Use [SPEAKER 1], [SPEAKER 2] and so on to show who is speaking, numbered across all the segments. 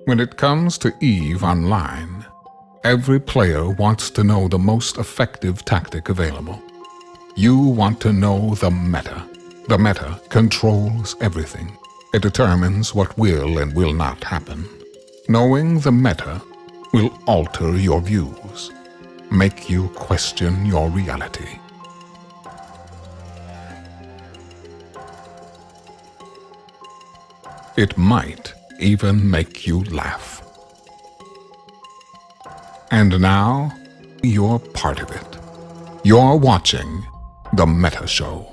[SPEAKER 1] When it comes to EVE Online, every player wants to know the most effective tactic available. You want to know the meta. The meta controls everything. It determines what will and will not happen. Knowing the meta will alter your views, make you question your reality. It might even make you laugh. And now, you're part of it. You're watching The Meta Show.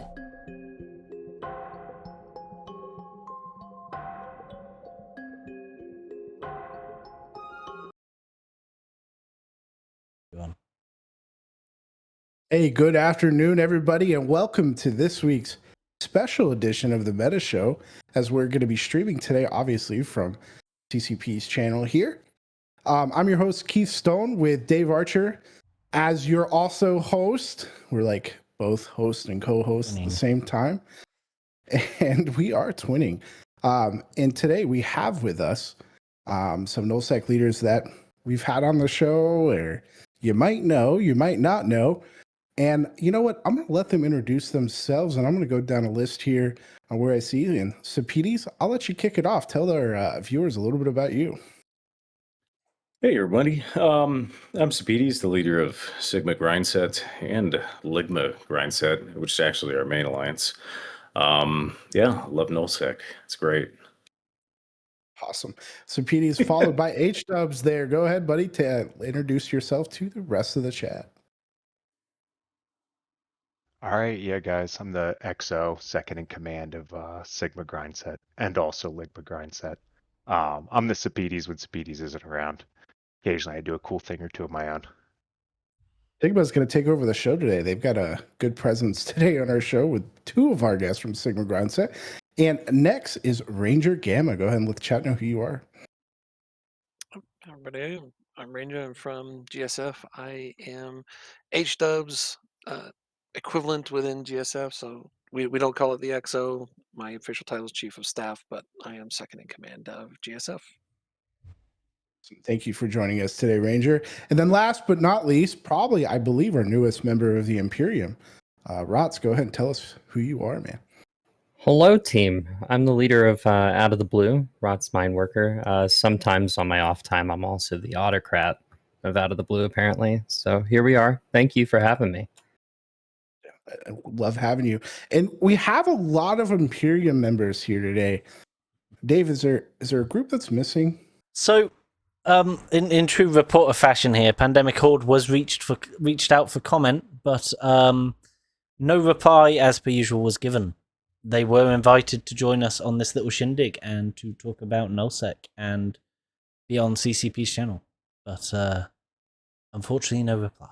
[SPEAKER 2] Hey, good afternoon, everybody, and welcome to this week's special edition of The Meta Show, as we're going to be streaming today, obviously, from CCP's channel here. I'm your host, Keith Stone, with Dave Archer as your also host. We're like both host and co-host at the same time, and we are twinning. And today we have with us some nullsec leaders that we've had on the show, or you might know, you might not know. And you know what? I'm going to let them introduce themselves, and I'm going to go down a list here on where I see you. And Sapides, I'll let you kick it off. Tell our viewers a little bit about you.
[SPEAKER 3] Hey, everybody. I'm Sapides, the leader of Sigma Grindset and Ligma Grindset, which is actually our main alliance. Yeah, love nullsec. It's great.
[SPEAKER 2] Awesome. Sapides followed by H-Dubs there. Go ahead, buddy, to introduce yourself to the rest of the chat.
[SPEAKER 4] All right, yeah, guys, I'm the XO, second in command of Sigma Grindset and also Ligma Grindset. I'm the Sapides when Sapides isn't around. Occasionally, I do a cool thing or two of my own.
[SPEAKER 2] Sigma's going to take over the show today. They've got a good presence today on our show with two of our guests from Sigma Grindset. And next is Ranger Gamma. Go ahead and let the chat know who you are.
[SPEAKER 5] Everybody, I'm Ranger. I'm from GSF. I am H-Dub's equivalent within GSF, so we don't call it the XO. My official title is Chief of Staff, but I am second in command of GSF.
[SPEAKER 2] Thank you for joining us today, Ranger. And then last but not least, probably, I believe, our newest member of the Imperium. Rots, go ahead and tell us who you are, man.
[SPEAKER 6] Hello, team. I'm the leader of Out of the Blue, Rots Mineworker. Sometimes on my off time, I'm also the autocrat of Out of the Blue, apparently. So here we are. Thank you for having me.
[SPEAKER 2] I love having you. And we have a lot of Imperium members here today. Dave, is there a group that's missing?
[SPEAKER 7] So, in true reporter fashion here, Pandemic Horde was reached out for comment, but no reply as per usual was given. They were invited to join us on this little shindig and to talk about nullsec and be on CCP's channel, but unfortunately, no reply.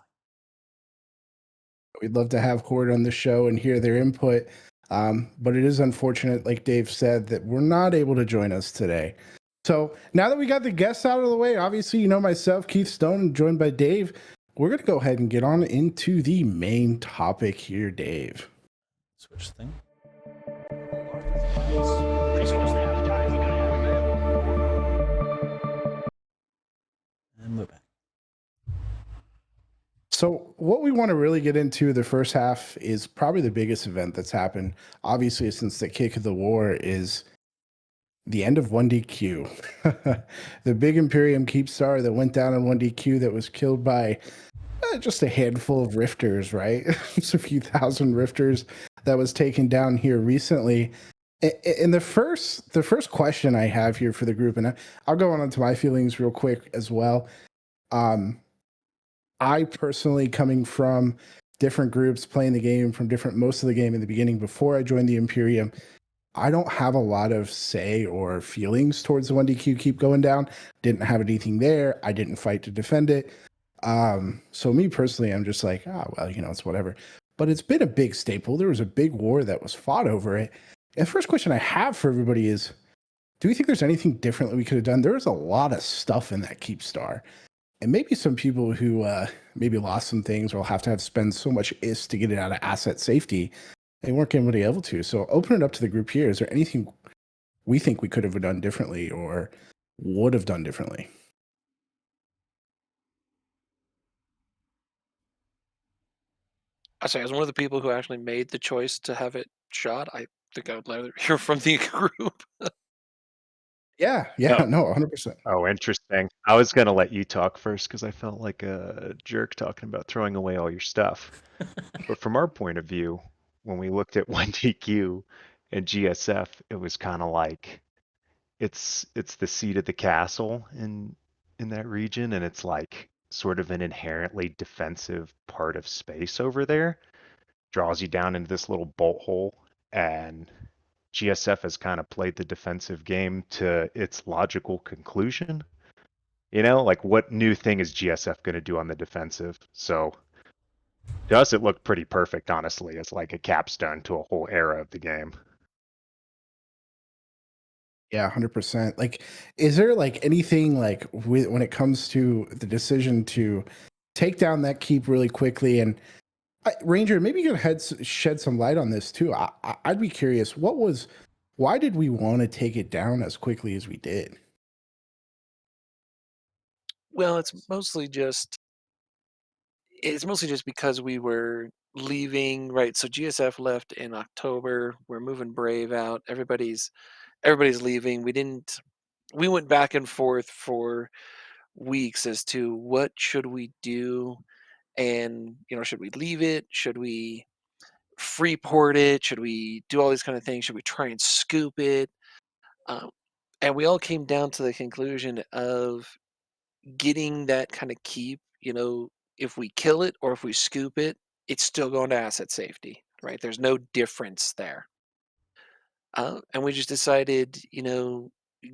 [SPEAKER 2] We'd love to have Horde on the show and hear their input, but it is unfortunate, like Dave said, that we're not able to join us today. So now that we got the guests out of the way, obviously, you know myself, Keith Stone, joined by Dave, we're going to go ahead and get on into the main topic here, Dave.
[SPEAKER 7] Switch thing. And we're back.
[SPEAKER 2] So what we want to really get into the first half is probably the biggest event that's happened, obviously, since the kick of the war is the end of 1DQ. The big Imperium Keepstar that went down in 1DQ that was killed by just a handful of rifters, right? Just a few thousand rifters that was taken down here recently. And the first question I have here for the group, and I'll go on to my feelings real quick as well. I personally, coming from different groups, playing the game from most of the game in the beginning before I joined the Imperium, I don't have a lot of say or feelings towards the 1DQ keep going down. Didn't have anything there. I didn't fight to defend it. So me personally, I'm just like, well, it's whatever. But it's been a big staple. There was a big war that was fought over it. And the first question I have for everybody is, do we think there's anything different that we could have done? There was a lot of stuff in that Keepstar. And maybe some people who maybe lost some things or will have to spend so much IS to get it out of asset safety, they weren't going to be able to. So open it up to the group here. Is there anything we think we could have done differently or would have done differently?
[SPEAKER 5] I say, as one of the people who actually made the choice to have it shot, I think I would rather hear from the group.
[SPEAKER 2] Yeah,
[SPEAKER 3] No.
[SPEAKER 2] no, 100%.
[SPEAKER 4] Oh, interesting. I was gonna let you talk first because I felt like a jerk talking about throwing away all your stuff. But from our point of view, when we looked at 1DQ and GSF, it was kind of like it's the seat of the castle in that region, and it's like sort of an inherently defensive part of space over there. Draws you down into this little bolt hole, and GSF has kind of played the defensive game to its logical conclusion. You know, like what new thing is GSF going to do on the defensive? So to us, it looked pretty perfect, honestly. It's like a capstone to a whole era of the game.
[SPEAKER 2] Yeah, 100%. Like, is there like anything like when it comes to the decision to take down that keep really quickly? And Ranger, maybe you could shed some light on this too. I'd be curious. Why did we want to take it down as quickly as we did?
[SPEAKER 5] Well, it's mostly just because we were leaving, right? So GSF left in October. We're moving Brave out. Everybody's leaving. We went back and forth for weeks as to what should we do, and should we leave it? Should we freeport it? Should we do all these kind of things? Should we try and scoop it? Um, and we all came down to the conclusion of getting that kind of keep. If we kill it or if we scoop it, it's still going to asset safety, right? There's no difference there. And we just decided,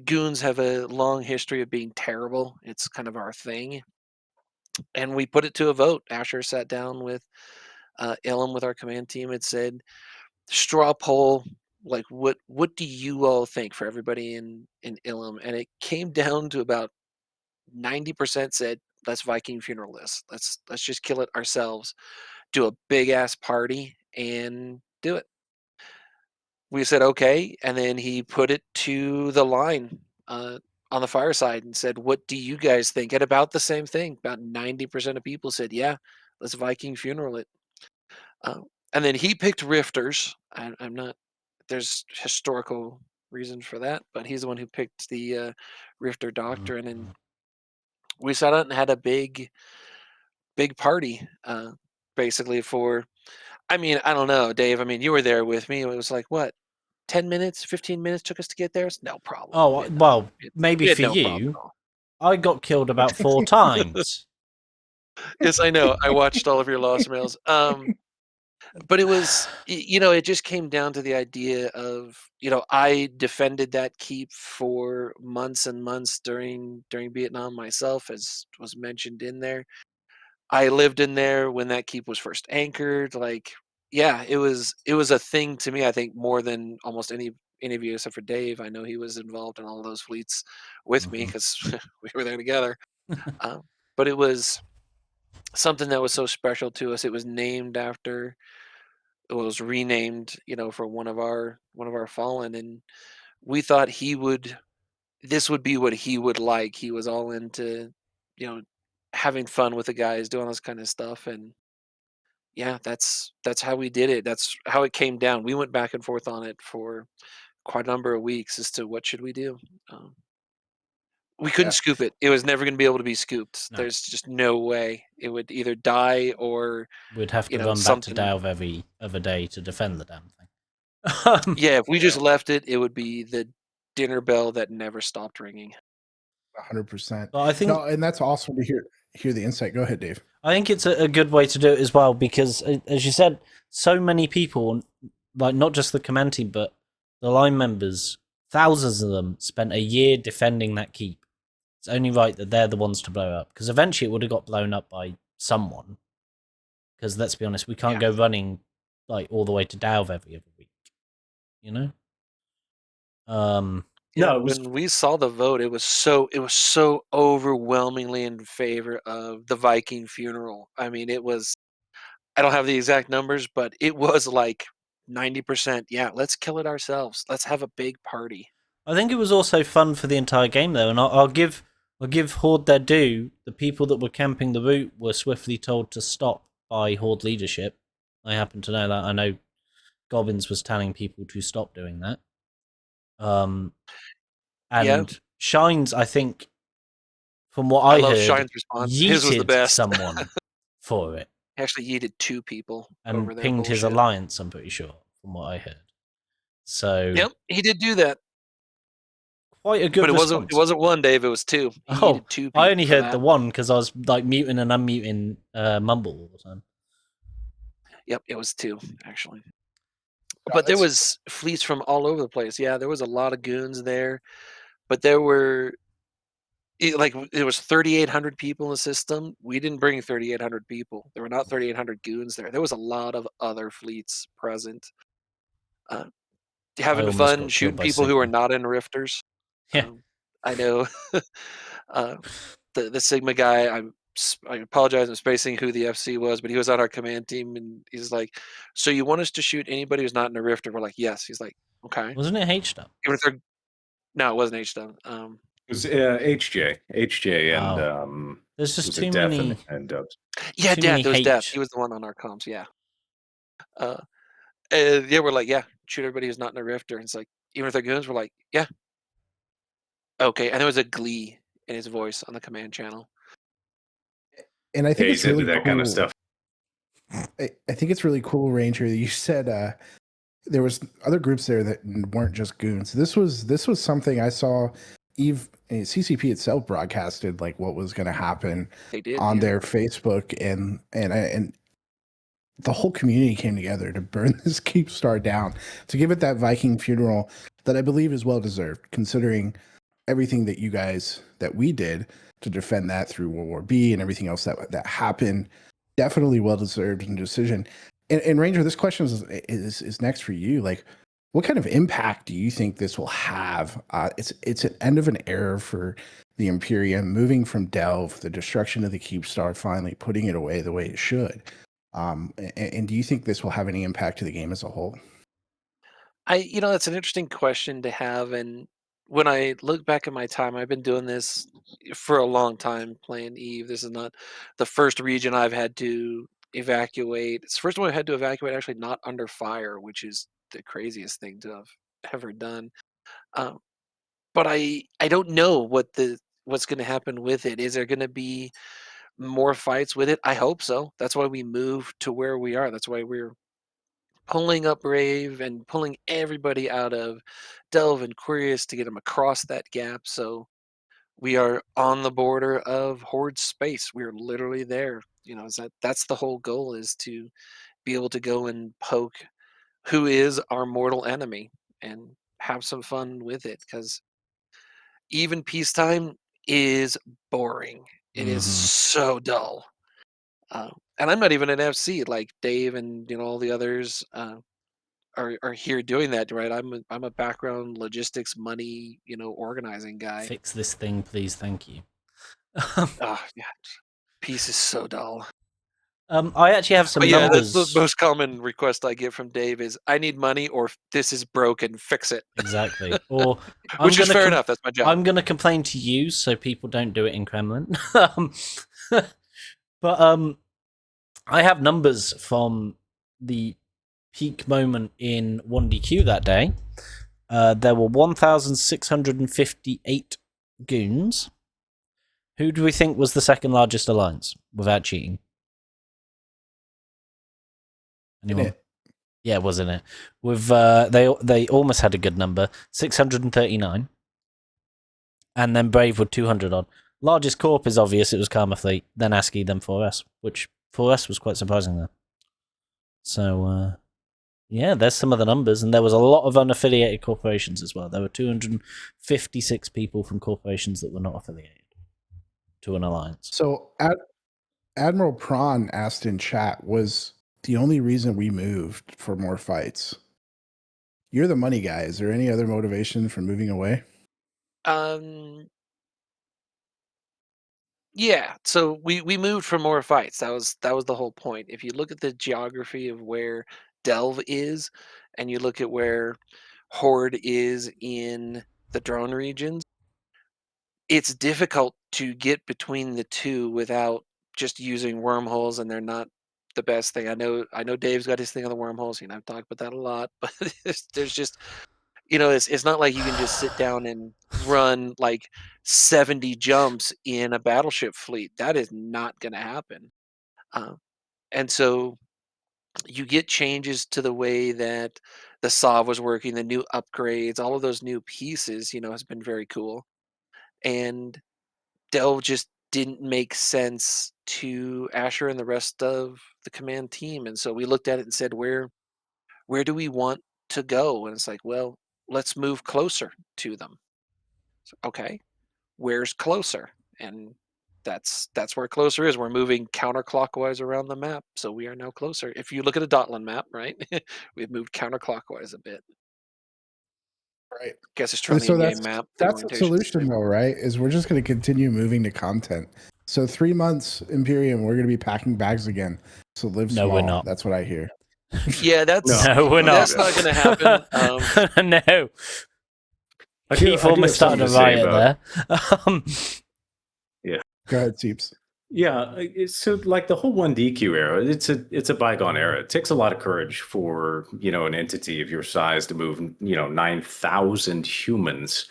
[SPEAKER 5] goons have a long history of being terrible. It's kind of our thing. And we put it to a vote. Asher sat down with Elam with our command team and said, straw poll, like what do you all think for everybody in Ilum? And it came down to about 90% said, let's Viking funeral this. Let's just kill it ourselves, do a big ass party and do it. We said okay, and then he put it to the line on the fireside and said, what do you guys think? And about the same thing. About 90% of people said, yeah, let's Viking funeral it. And then he picked Rifters. I'm not, there's historical reasons for that, but he's the one who picked the Rifter doctrine. And we sat out and had a big party, basically for, I mean, I don't know, Dave. I mean, you were there with me. It was like, what, 10 minutes, 15 minutes took us to get there? It's no problem.
[SPEAKER 7] Oh, well, maybe
[SPEAKER 5] we had
[SPEAKER 7] for
[SPEAKER 5] no problem
[SPEAKER 7] you.
[SPEAKER 5] at all.
[SPEAKER 7] I got killed about 4 times.
[SPEAKER 5] Yes, I know. I watched all of your lost mails. But it was, it just came down to the idea of, I defended that keep for months and months during Vietnam myself, as was mentioned in there. I lived in there when that keep was first anchored. Like, yeah, it was a thing to me. I think more than almost any of you except for Dave. I know he was involved in all of those fleets with me because we were there together. But it was something that was so special to us. It was named after. It was renamed, for one of our fallen, and we thought this would be what he would like. He was all into, having fun with the guys, doing this kind of stuff, and yeah, that's how we did it. That's how it came down. We went back and forth on it for quite a number of weeks as to what should we do. We couldn't
[SPEAKER 2] Yeah.
[SPEAKER 5] scoop it. It was never going to be able to be scooped.
[SPEAKER 7] No.
[SPEAKER 5] There's just no way. It would either die or
[SPEAKER 7] We'd have to run back to
[SPEAKER 5] something.
[SPEAKER 7] Dalve every other day to defend the damn thing.
[SPEAKER 5] Yeah, if we just left it, it would be the dinner bell that never stopped ringing.
[SPEAKER 2] 100%.
[SPEAKER 7] But I think
[SPEAKER 2] No, and that's awesome to hear the insight. Go ahead, Dave.
[SPEAKER 7] I think it's a good way to do it as well because, as you said, so many people, like not just the command team, but the line members, thousands of them, spent a year defending that keep. It's only right that they're the ones to blow up because eventually it would have got blown up by someone. Because let's be honest, we can't go running like all the way to Dalve every other week, you know.
[SPEAKER 5] No, when we saw the vote, it was so overwhelmingly in favor of the Viking funeral. I mean, it was. I don't have the exact numbers, but it was like 90%. Yeah, let's kill it ourselves. Let's have a big party.
[SPEAKER 7] I think it was also fun for the entire game, though, and I'll give Horde their due. The people that were camping the route were swiftly told to stop by Horde leadership. I happen to know that. I know Gobbins was telling people to stop doing that. And Shines, I think, from what I
[SPEAKER 5] love
[SPEAKER 7] heard,
[SPEAKER 5] Shine's response. His was the
[SPEAKER 7] yeeted
[SPEAKER 5] best.
[SPEAKER 7] someone for it.
[SPEAKER 5] He actually yeeted 2 people
[SPEAKER 7] and
[SPEAKER 5] over their
[SPEAKER 7] pinged his
[SPEAKER 5] bullshit.
[SPEAKER 7] alliance, I'm pretty sure, from what I heard. So
[SPEAKER 5] Yep, he did do that.
[SPEAKER 7] Quite a good
[SPEAKER 5] but it
[SPEAKER 7] response.
[SPEAKER 5] wasn't 1, Dave. It was 2. He yeeted 2 people.
[SPEAKER 7] I only heard
[SPEAKER 5] that.
[SPEAKER 7] the one because I was like muting and unmuting Mumble all the time.
[SPEAKER 5] Yep, it was 2 actually.
[SPEAKER 2] No,
[SPEAKER 5] but there was fleets from all over the place. Yeah, there was a lot of goons there, but there were it was 3,800 people in the system. We didn't bring 3,800 people. There were not 3,800 goons there. There was a lot of other fleets present. Having fun shooting people who are not in rifters.
[SPEAKER 7] Yeah.
[SPEAKER 5] I know the Sigma guy. I apologize, I'm spacing who the FC was, but he was on our command team, and he's like, "So you want us to shoot anybody who's not in a rifter?" We're like, "Yes." He's like, "Okay."
[SPEAKER 7] Wasn't it H-Dub?
[SPEAKER 5] No, it wasn't H-Dub.
[SPEAKER 3] It was HJ, and
[SPEAKER 7] there's just
[SPEAKER 3] was
[SPEAKER 7] too
[SPEAKER 3] it Death
[SPEAKER 7] many.
[SPEAKER 3] and Dubs.
[SPEAKER 5] Yeah,
[SPEAKER 7] too
[SPEAKER 5] Death.
[SPEAKER 7] many
[SPEAKER 5] It was Death.
[SPEAKER 7] H.
[SPEAKER 5] He was the one on our comms. Yeah. Yeah, we're like, yeah, shoot everybody who's not in a rifter. And it's like, even if they're goons, we're like, yeah. Okay, and there was a glee in his voice on the command channel.
[SPEAKER 2] And I think it's really
[SPEAKER 3] that
[SPEAKER 2] cool.
[SPEAKER 3] kind of stuff.
[SPEAKER 2] I think it's really cool, Ranger, that you said there was other groups there that weren't just goons. This was something I saw. CCP itself broadcasted like what was going to happen on their Facebook, and the whole community came together to burn this Keepstar down, to give it that Viking funeral that I believe is well deserved, considering everything that we did to defend that through World War B and everything else that happened. Definitely well deserved and decision. And Ranger, this question is next for you. Like, what kind of impact do you think this will have? It's an end of an era for the Imperium, moving from Delve, the destruction of the Keepstar, finally putting it away the way it should. And do you think this will have any impact to the game as a whole?
[SPEAKER 5] That's an interesting question to have. And when I look back at my time, I've been doing this for a long time, playing Eve. This is not the first region I've had to evacuate. It's the first one I had to evacuate actually not under fire, which is the craziest thing to have ever done. But I don't know what's going to happen with it. Is there going to be more fights with it? I hope so. That's why we moved to where we are. That's why we're pulling up Brave and pulling everybody out of Delve and Quirius to get them across that gap. So we are on the border of Horde space. We're literally there. That's the whole goal, is to be able to go and poke who is our mortal enemy and have some fun with it, because even peacetime is boring. It is so dull. And I'm not even an FC like Dave and all the others are here doing that, right? I'm a background logistics, money, organizing guy.
[SPEAKER 7] Fix this thing, please. Thank you.
[SPEAKER 5] Yeah, peace is so dull.
[SPEAKER 7] I actually have some numbers.
[SPEAKER 5] That's the most common request I get from Dave is, I need money, or this is broken, fix it.
[SPEAKER 7] Exactly. Or
[SPEAKER 5] which is fair enough. That's my job.
[SPEAKER 7] I'm going to complain to you so people don't do it in Kremlin. But I have numbers from the peak moment in 1DQ that day. There were 1,658 goons. Who do we think was the second largest alliance without cheating? Anyone? Yeah, wasn't it? With they almost had a good number, 639, and then Brave with 200 odd. Largest corp is obvious. It was Karma Fleet, then ASCII, then 4S, which 4S was quite surprising there. So yeah, there's some of the numbers, and there was a lot of unaffiliated corporations as well. There were 256 people from corporations that were not affiliated to an alliance.
[SPEAKER 2] So Admiral Prawn asked in chat, was the only reason we moved for more fights? You're the money guy. Is there any other motivation for moving away?
[SPEAKER 5] Yeah, so we moved for more fights. That was the whole point. If you look at the geography of where Delve is, and you look at where Horde is in the drone regions, it's difficult to get between the two without just using wormholes, and they're not the best thing. I know Dave's got his thing on the wormholes, I've talked about that a lot, but there's just, it's not like you can just sit down and run like 70 jumps in a battleship fleet. That is not going to happen. And so you get changes to the way that the SOV was working, the new upgrades, all of those new pieces, has been very cool. And Delve just didn't make sense to Asher and the rest of the command team. And so we looked at it and said, where do we want to go? And it's like, well, let's move closer to them. So, okay, where's closer? And that's where closer is. We're moving counterclockwise around the map, so we are now closer. If you look at a Dotland map, right, we've moved counterclockwise a bit.
[SPEAKER 2] Right.
[SPEAKER 5] Guess it's
[SPEAKER 2] And
[SPEAKER 5] from the
[SPEAKER 2] so
[SPEAKER 5] in-game map. The
[SPEAKER 2] that's the
[SPEAKER 5] orientation's
[SPEAKER 2] solution,
[SPEAKER 5] different.
[SPEAKER 2] though, right? Is we're just going to continue moving to content. So 3 months, Imperium, we're going to be packing bags again. So live
[SPEAKER 7] No,
[SPEAKER 2] small.
[SPEAKER 7] we're not.
[SPEAKER 2] That's what I hear.
[SPEAKER 5] Yeah, that's
[SPEAKER 7] No, we're not.
[SPEAKER 5] that's not going to happen.
[SPEAKER 7] No.
[SPEAKER 3] I
[SPEAKER 7] Keith
[SPEAKER 3] do
[SPEAKER 7] almost
[SPEAKER 3] have something
[SPEAKER 7] started a
[SPEAKER 3] to say
[SPEAKER 7] riot
[SPEAKER 3] about.
[SPEAKER 7] there.
[SPEAKER 2] Go ahead, Seeps.
[SPEAKER 3] Yeah, so like the whole 1DQ era, it's a bygone era. It takes a lot of courage for, an entity of your size to move, 9,000 humans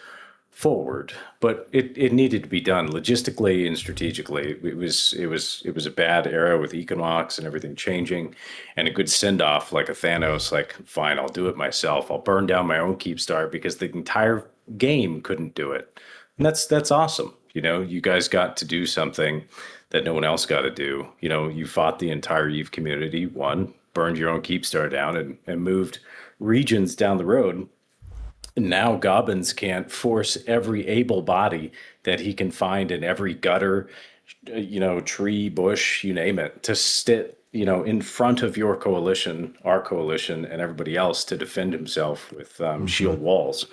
[SPEAKER 3] forward, but it needed to be done logistically and strategically. It was a bad era with Equinox and everything changing, and a good send off like a Thanos, like, fine, I'll do it myself. I'll burn down my own Keepstar because the entire game couldn't do it. And that's awesome. You guys got to do something that no one else got to do. You fought the entire Eve community, won, burned your own Keepstar down, and moved regions down the road. And now Gobbins can't force every able body that he can find in every gutter, tree, bush, you name it, to sit, in front of your coalition, our coalition, and everybody else to defend himself with shield walls.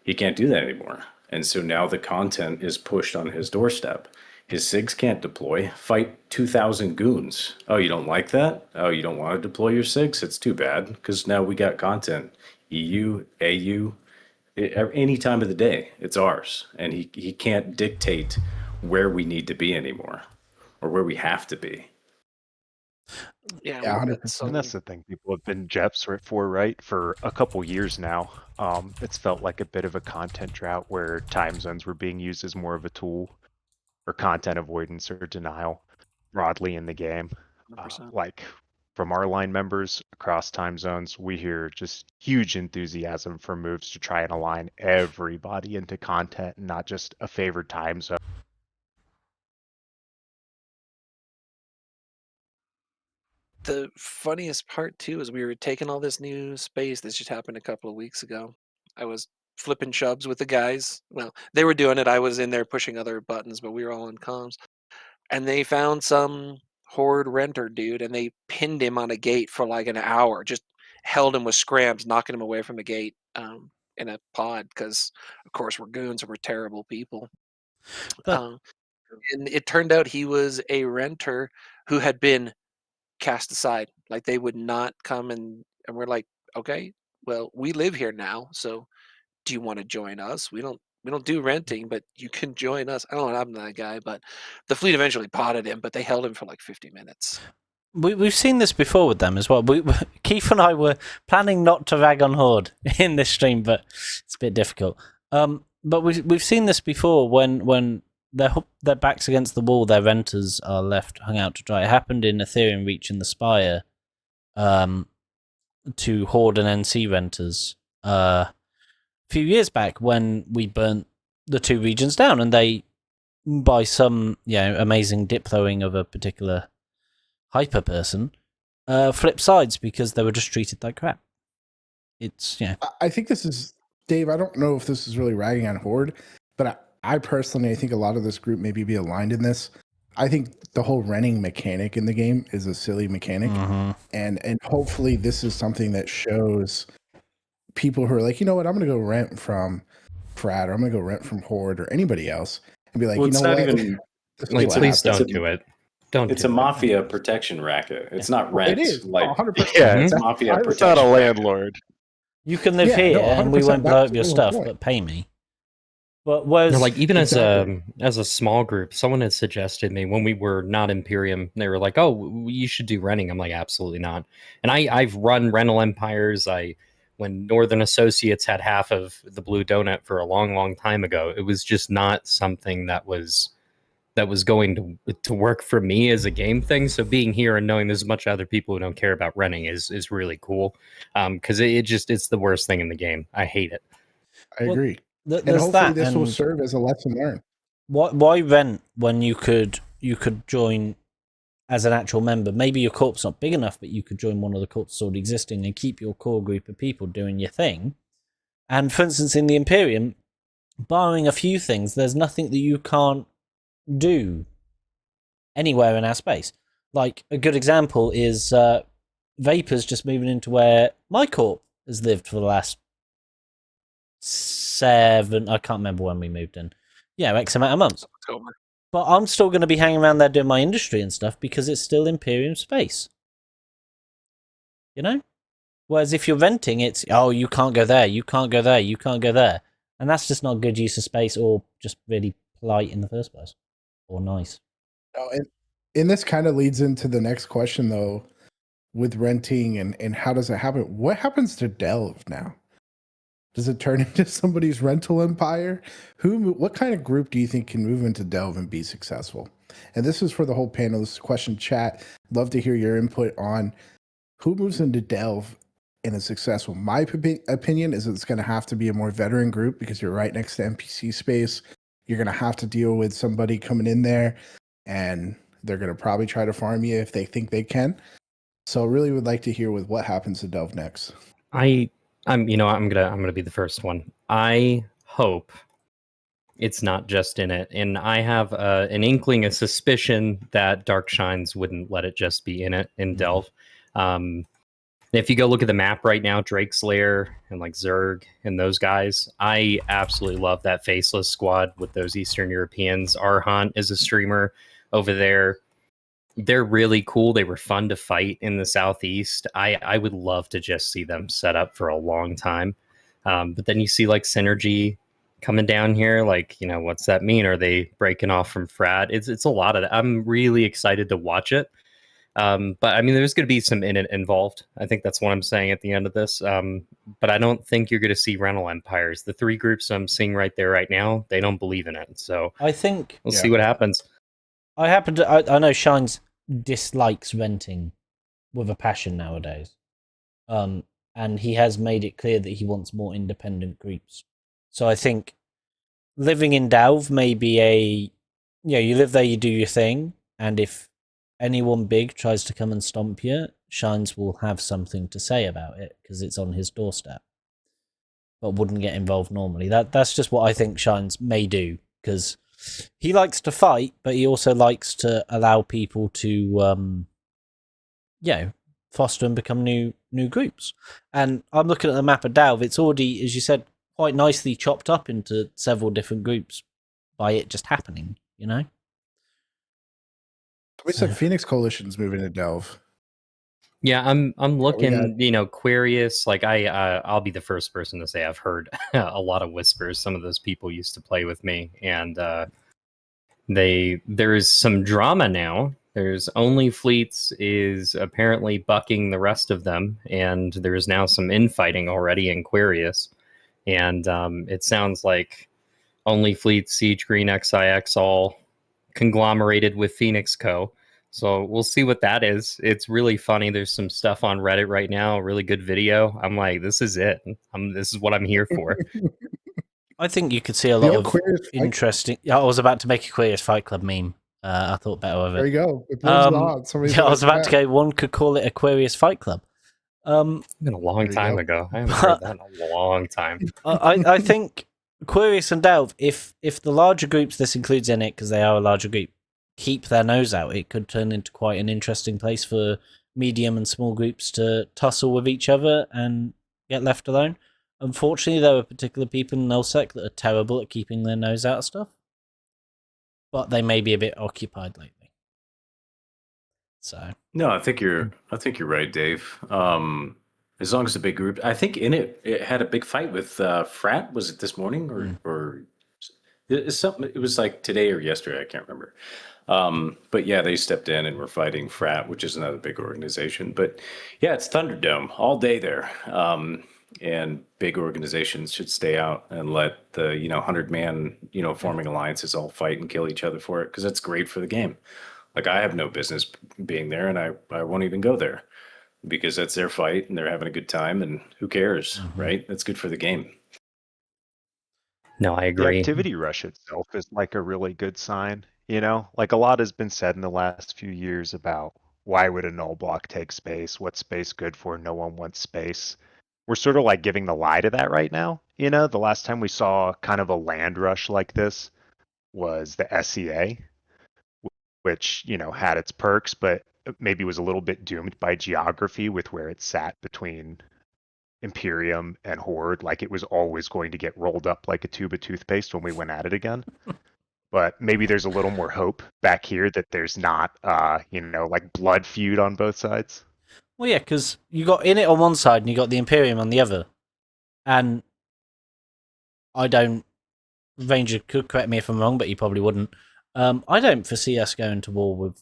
[SPEAKER 3] He can't do that anymore. And so now the content is pushed on his doorstep. His SIGs can't deploy. Fight 2,000 goons. Oh, you don't like that? Oh, you don't want to deploy your SIGs? It's too bad, because now we got content. EU, AU, any time of the day, it's ours. And he can't dictate where we need to be anymore, or where we have to be.
[SPEAKER 5] Yeah,
[SPEAKER 2] Yeah,
[SPEAKER 5] we've
[SPEAKER 2] 100%.
[SPEAKER 5] got some-
[SPEAKER 4] And that's the thing people have been Jeps for, right? For a couple years now. It's felt like a bit of a content drought where time zones were being used as more of a tool for content avoidance or denial broadly in the game.
[SPEAKER 5] 100%.
[SPEAKER 4] Like from our line members across time zones, we hear just huge enthusiasm for moves to try and align everybody into content and not just a favored time zone.
[SPEAKER 5] The funniest part too is we were taking all this new space. This just happened a couple of weeks ago. I was flipping chubs with the guys. Well, they were doing it. I was in there pushing other buttons, but we were all on comms. And they found some horde renter dude, and they pinned him on a gate for like an hour. Just held him with scrams, knocking him away from the gate in a pod. Because of course we're goons and we're terrible people.
[SPEAKER 7] But-
[SPEAKER 5] And it turned out he was a renter who had been cast aside. Like they would not come, and we're like, okay, well, we live here now, so do you want to join us? We don't do renting, but you can join us. I don't know, I'm that guy, but the fleet eventually potted him, but they held him for like 50 minutes.
[SPEAKER 7] We've seen this before with them as well. Keith and I were planning not to rag on Horde in this stream, but it's a bit difficult. But we've seen this before when their backs against the wall, their renters are left hung out to dry. It happened in Ethereum Reach in the Spire to Horde and NC renters a few years back when we burnt the two regions down, and they, by some amazing dip throwing of a particular hyper person, flip sides because they were just treated like crap. It's
[SPEAKER 2] I think this is, Dave, I don't know if this is really ragging on Horde, but I personally, I think a lot of this group maybe be aligned in this. I think the whole renting mechanic in the game is a silly mechanic. And hopefully this is something that shows people who are like, you know what, I'm going to go rent from Frat, or I'm going to go rent from Horde or anybody else, and be like,
[SPEAKER 3] Well,
[SPEAKER 2] you know
[SPEAKER 3] it's not
[SPEAKER 2] what?
[SPEAKER 3] even-
[SPEAKER 2] This is
[SPEAKER 6] Like,
[SPEAKER 2] what
[SPEAKER 6] please
[SPEAKER 2] happens.
[SPEAKER 6] don't do it. Don't.
[SPEAKER 3] It's
[SPEAKER 6] do
[SPEAKER 3] a
[SPEAKER 6] it.
[SPEAKER 3] mafia protection racket. It's not rent.
[SPEAKER 2] It is.
[SPEAKER 3] Like
[SPEAKER 2] 100%.
[SPEAKER 4] Yeah,
[SPEAKER 3] it's
[SPEAKER 6] Mhm.
[SPEAKER 3] mafia
[SPEAKER 4] I'm
[SPEAKER 3] protection.
[SPEAKER 4] not a
[SPEAKER 3] racket.
[SPEAKER 4] landlord.
[SPEAKER 7] you can live
[SPEAKER 2] Yeah,
[SPEAKER 7] here
[SPEAKER 2] no,
[SPEAKER 7] and we
[SPEAKER 2] 100%,
[SPEAKER 7] won't blow
[SPEAKER 2] that's
[SPEAKER 7] up your
[SPEAKER 2] the whole
[SPEAKER 7] stuff,
[SPEAKER 2] point.
[SPEAKER 7] but pay me. But whereas
[SPEAKER 6] like even
[SPEAKER 2] Exactly.
[SPEAKER 6] as a small group, someone had suggested me when we were not Imperium. They were like, "Oh, you should do renting." I'm like, "Absolutely not." And I've run rental empires. When Northern Associates had half of the Blue Donut for a long, long time ago, it was just not something that was going to work for me as a game thing. So being here and knowing there's a bunch of other people who don't care about renting is really cool. Because it's the worst thing in the game. I hate it.
[SPEAKER 2] I
[SPEAKER 7] Well,
[SPEAKER 2] agree. And
[SPEAKER 7] there's
[SPEAKER 2] hopefully
[SPEAKER 7] that,
[SPEAKER 2] this will
[SPEAKER 7] and
[SPEAKER 2] serve as a lesson learned.
[SPEAKER 7] why rent when you could join as an actual member? Maybe your corp's not big enough, but you could join one of the corps already existing and keep your core group of people doing your thing. And for instance, in the Imperium, barring a few things, there's nothing that you can't do anywhere in our space. Like a good example is Vapor's just moving into where my corp has lived for the last 7. I can't remember when we moved in. Yeah, X amount of months.
[SPEAKER 5] October.
[SPEAKER 7] But I'm still going to be hanging around there doing my industry and stuff because it's still Imperium space. You know? Whereas if you're renting, it's, oh, you can't go there, you can't go there, you can't go there. And that's just not good use of space or just really polite in the first place. Or nice.
[SPEAKER 2] Oh, and this kind of leads into the next question, though, with renting and how does it happen? What happens to Delve now? Does it turn into somebody's rental empire? What kind of group do you think can move into Delve and be successful? And this is for the whole panel. This is question chat. Love to hear your input on who moves into Delve and is successful. My opinion is it's going to have to be a more veteran group because you're right next to NPC space. You're going to have to deal with somebody coming in there and they're going to probably try to farm you if they think they can. So really would like to hear with what happens to Delve next.
[SPEAKER 6] I'm gonna be the first one. I hope it's not just in it, and I have an inkling, a suspicion that Dark Shines wouldn't let it just be in it in Delve. If you go look at the map right now, Drake's Lair and like Zerg and those guys, I absolutely love that faceless squad with those Eastern Europeans. Arhant is a streamer over there. They're really cool. They were fun to fight in the Southeast. I would love to just see them set up for a long time. But then you see like Synergy coming down here. Like, what's that mean? Are they breaking off from Frat? It's a lot of that. I'm really excited to watch it. But I mean, there's going to be some in it involved. I think that's what I'm saying at the end of this. But I don't think you're going to see rental empires. The 3 groups I'm seeing right there right now, they don't believe in it. So
[SPEAKER 7] I think
[SPEAKER 6] we'll see what happens.
[SPEAKER 7] I know Shines dislikes renting with a passion nowadays. And he has made it clear that he wants more independent groups. So I think living in Delve may be you live there, you do your thing, and if anyone big tries to come and stomp you, Shines will have something to say about it because it's on his doorstep, but wouldn't get involved normally. That's just what I think Shines may do, because he likes to fight, but he also likes to allow people to foster and become new groups. And I'm looking at the map of Delve. It's already, as you said, quite nicely chopped up into several different groups by it just happening,
[SPEAKER 2] We said Phoenix Coalition's moving to Delve.
[SPEAKER 6] Yeah, I'm looking, Quarius, like I'll be the first person to say I've heard a lot of whispers. Some of those people used to play with me, and there is some drama now. There's Only Fleets is apparently bucking the rest of them, and there's now some infighting already in Quarius. And it sounds like Only Fleets, Siege Green, XIX all conglomerated with Phoenix Co. So we'll see what that is. It's really funny. There's some stuff on Reddit right now, a really good video. I'm like, this is it. This is what I'm here for.
[SPEAKER 7] I think you could see a lot of interesting. I was about to make a Queers Fight Club meme. I thought better of it.
[SPEAKER 2] There you go. It lives on.
[SPEAKER 7] I was about to go. One could call it Aquarius Fight Club.
[SPEAKER 6] It's been a long time ago. I haven't heard that in a long time.
[SPEAKER 7] I think Aquarius and Delve, if the larger groups this includes in it, because they are a larger group, keep their nose out, it could turn into quite an interesting place for medium and small groups to tussle with each other and get left alone. Unfortunately, there are particular people in Nullsec that are terrible at keeping their nose out of stuff, but they may be a bit occupied lately. So
[SPEAKER 3] no, I think you're right, Dave. As long as a big group, I think in it had a big fight with Frat. Was it this morning or It's something. It was like today or yesterday. I can't remember. But yeah, they stepped in and were fighting Frat, which is another big organization. But yeah, it's Thunderdome all day there. And big organizations should stay out and let the 100-man forming alliances all fight and kill each other for it, because that's great for the game. Like, I have no business being there, and I won't even go there because that's their fight and they're having a good time, and who cares, right? That's good for the game.
[SPEAKER 6] No, I
[SPEAKER 4] The
[SPEAKER 6] agree.
[SPEAKER 4] activity rush itself is like a really good sign, you know? Like a lot has been said in the last few years about why would a null block take space? What's space good for? No one wants space. We're sort of like giving the lie to that right now. You know, the last time we saw kind of a land rush like this was the SEA, which, had its perks, but maybe was a little bit doomed by geography with where it sat between Imperium and Horde. Like it was always going to get rolled up like a tube of toothpaste when we went at it again. But maybe there's a little more hope back here that there's not, like blood feud on both sides.
[SPEAKER 7] Well, yeah, because you got in it on one side and you got the Imperium on the other. And I don't, Ranger could correct me if I'm wrong, but he probably wouldn't. I don't foresee us going to war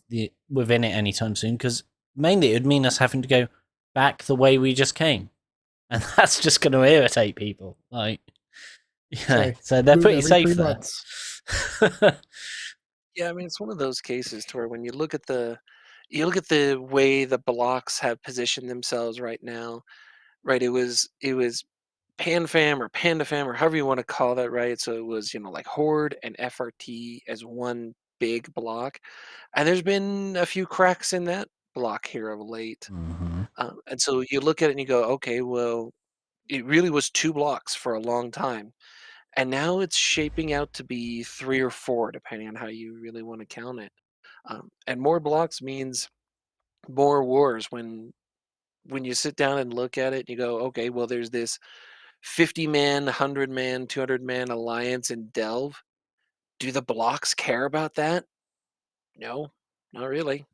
[SPEAKER 7] within it anytime soon, because mainly it would mean us having to go back the way we just came. And that's just going to irritate people. Like, so they're
[SPEAKER 2] move
[SPEAKER 7] pretty
[SPEAKER 2] every
[SPEAKER 7] safe
[SPEAKER 2] 3
[SPEAKER 7] there.
[SPEAKER 2] months.
[SPEAKER 5] Yeah, I mean, it's one of those cases to where when you look at the way the blocks have positioned themselves right now, right? It was PanFam or PandaFam or however you want to call that, right? So it was, like Horde and FRT as one big block. And there's been a few cracks in that block here of late. And so you look at it and you go, okay, well, it really was 2 blocks for a long time. And now it's shaping out to be 3 or 4, depending on how you really want to count it. And more blocks means more wars. When you sit down and look at it, you go, okay, well, there's this 50-man, 100-man, 200-man alliance in Delve. Do the blocks care about that? No, not really.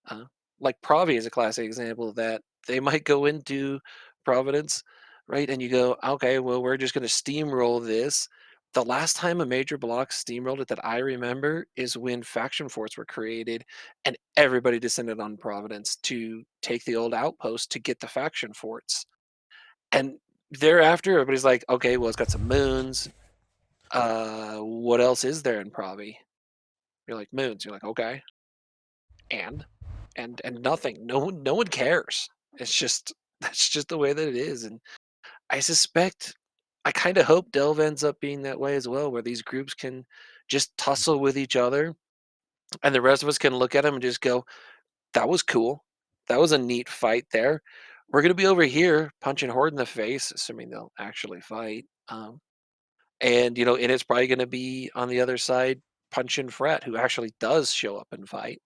[SPEAKER 5] Uh, like Provi is a classic example of that. They might go into Providence, right? And you go, okay, well, we're just going to steamroll this. The last time a major block steamrolled it that I remember is when faction forts were created and everybody descended on Providence to take the old outpost to get the faction forts. And thereafter, everybody's like, okay, well, it's got some moons. What else is there in Provi? You're like, moons. You're like, okay. And nothing. No one cares. It's just that's just the way that it is. And I suspect, I kind of hope Delve ends up being that way as well, where these groups can just tussle with each other, and the rest of us can look at them and just go, "That was cool. That was a neat fight there. We're gonna be over here punching Horde in the face, assuming they'll actually fight." And it's probably gonna be on the other side punching Fret, who actually does show up and fight.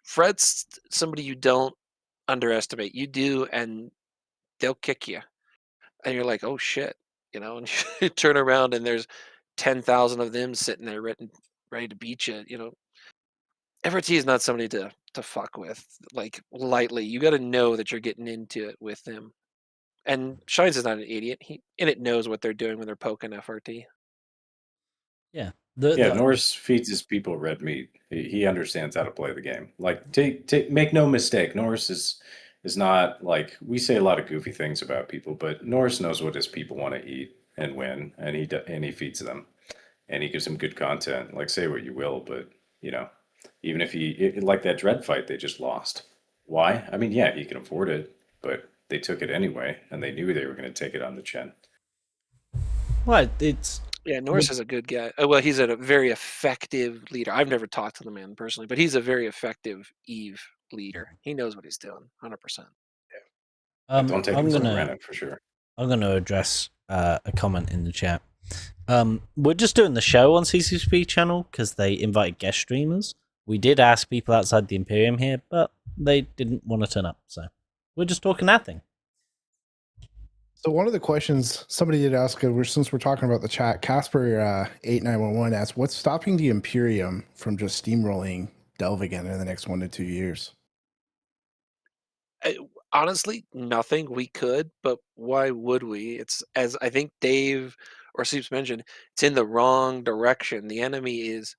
[SPEAKER 5] Fred's somebody you don't underestimate. You do, and they'll kick you. And you're like, oh shit, and you turn around and there's 10,000 of them sitting there ready to beat you. FRT is not somebody to fuck with, like, lightly. You got to know that you're getting into it with them. And Shines is not an idiot. It knows what they're doing when they're poking FRT.
[SPEAKER 7] Yeah.
[SPEAKER 3] Yeah, Norris feeds his people red meat. He understands how to play the game. Like, make no mistake, Norris is not like, we say a lot of goofy things about people, but Norris knows what his people want to eat and win, and he feeds them, and he gives them good content. Like, say what you will, but even if like that Dread fight they just lost. Why? I mean, yeah, he can afford it, but they took it anyway, and they knew they were going to take it on the chin.
[SPEAKER 7] Well, it's
[SPEAKER 5] Yeah, Norris is a good guy. Well, he's a very effective leader. I've never talked to the man personally, but he's a very effective Eve leader. He knows what he's doing, 100%.
[SPEAKER 3] Don't take him for granted, for sure.
[SPEAKER 7] I'm going to address a comment in the chat. We're just doing the show on CCP channel because they invited guest streamers. We did ask people outside the Imperium here, but they didn't want to turn up. So we're just talking that thing.
[SPEAKER 2] So one of the questions somebody did ask, since we're talking about the chat, Casper 8911 asked, what's stopping the Imperium from just steamrolling Delve again in the next 1 to 2 years?
[SPEAKER 5] Honestly, nothing. We could, but why would we? It's, as I think Dave or Seeps mentioned, it's in the wrong direction. The enemy is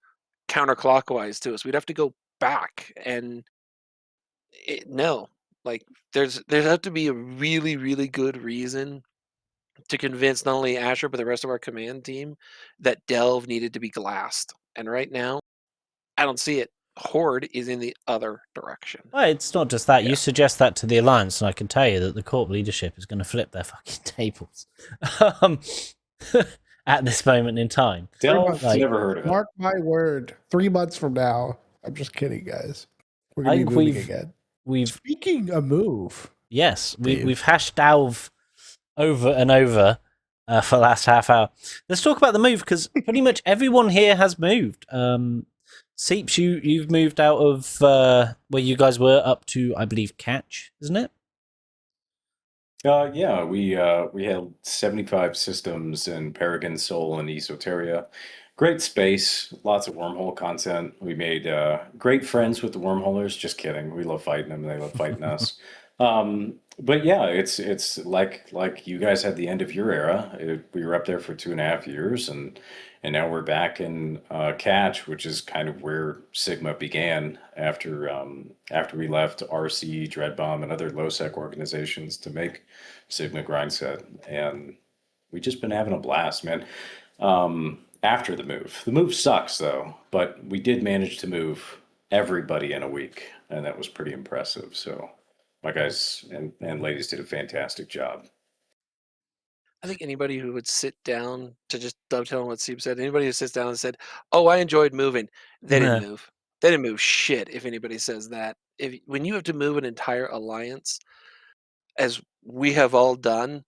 [SPEAKER 5] counterclockwise to us. We'd have to go back, and no, like there's have to be a really, really good reason to convince not only Asher but the rest of our command team that Delve needed to be glassed. And right now, I don't see it. Horde is in the other direction.
[SPEAKER 7] Well, it's not just that.
[SPEAKER 3] Yeah.
[SPEAKER 7] You suggest that to the Alliance, and I can tell you that the Corp leadership is going to flip their fucking tables um, at this moment in time.
[SPEAKER 3] Delve,
[SPEAKER 7] Like,
[SPEAKER 3] never heard of it.
[SPEAKER 2] Mark my word. 3 months from now, I'm just kidding, guys. We're
[SPEAKER 7] I
[SPEAKER 2] gonna be
[SPEAKER 7] think
[SPEAKER 2] moving again.
[SPEAKER 7] we've
[SPEAKER 2] Speaking of move,
[SPEAKER 7] yes,
[SPEAKER 2] Dave.
[SPEAKER 7] we've hashed Delve over and over for the last half hour. Let's talk about the move, because pretty much everyone here has moved. Seeps, you've moved out of where you guys were up to, I believe, Catch, isn't it?
[SPEAKER 3] Yeah, we had 75 systems in Paragon, Sol, and Esoteria. Great space, lots of wormhole content. We made great friends with the wormholers. Just kidding. We love fighting them. They love fighting us. But yeah, it's like you guys had the end of your era. We were up there for 2.5 years, and now we're back in Catch, which is kind of where Sigma began after we left RC, Dreadbomb, and other low-sec organizations to make Sigma Grindset. And we just been having a blast, man. After the move sucks though, but we did manage to move everybody in a week, and that was pretty impressive. So my guys and ladies did a fantastic job.
[SPEAKER 5] I think anybody who would sit down, to just dovetail on what Steve said, anybody who sits down and said, "Oh, I enjoyed moving," they didn't
[SPEAKER 7] Yeah.
[SPEAKER 5] move. They didn't move shit. If anybody says that, when you have to move an entire alliance, as we have all done,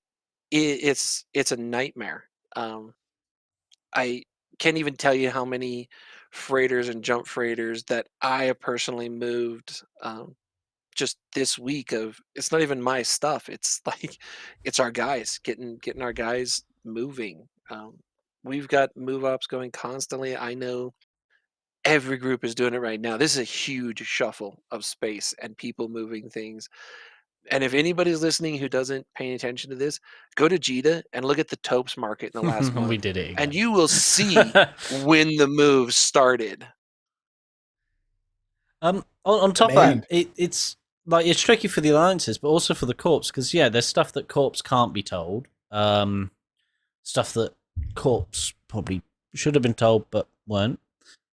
[SPEAKER 5] it's a nightmare. I can't even tell you how many freighters and jump freighters that I have personally moved. Just this week of, it's not even my stuff. It's like it's our guys getting our guys moving. We've got move ups going constantly. I know every group is doing it right now. This is a huge shuffle of space and people moving things. And if anybody's listening who doesn't pay attention to this, go to Jita and look at the Topes market in the last month.
[SPEAKER 7] We did it again.
[SPEAKER 5] And you will see when the move started.
[SPEAKER 7] On top
[SPEAKER 2] Man.
[SPEAKER 7] of that, it's like it's tricky for the alliances, but also for the corps, because there's stuff that corps can't be told. Stuff that corps probably should have been told but weren't.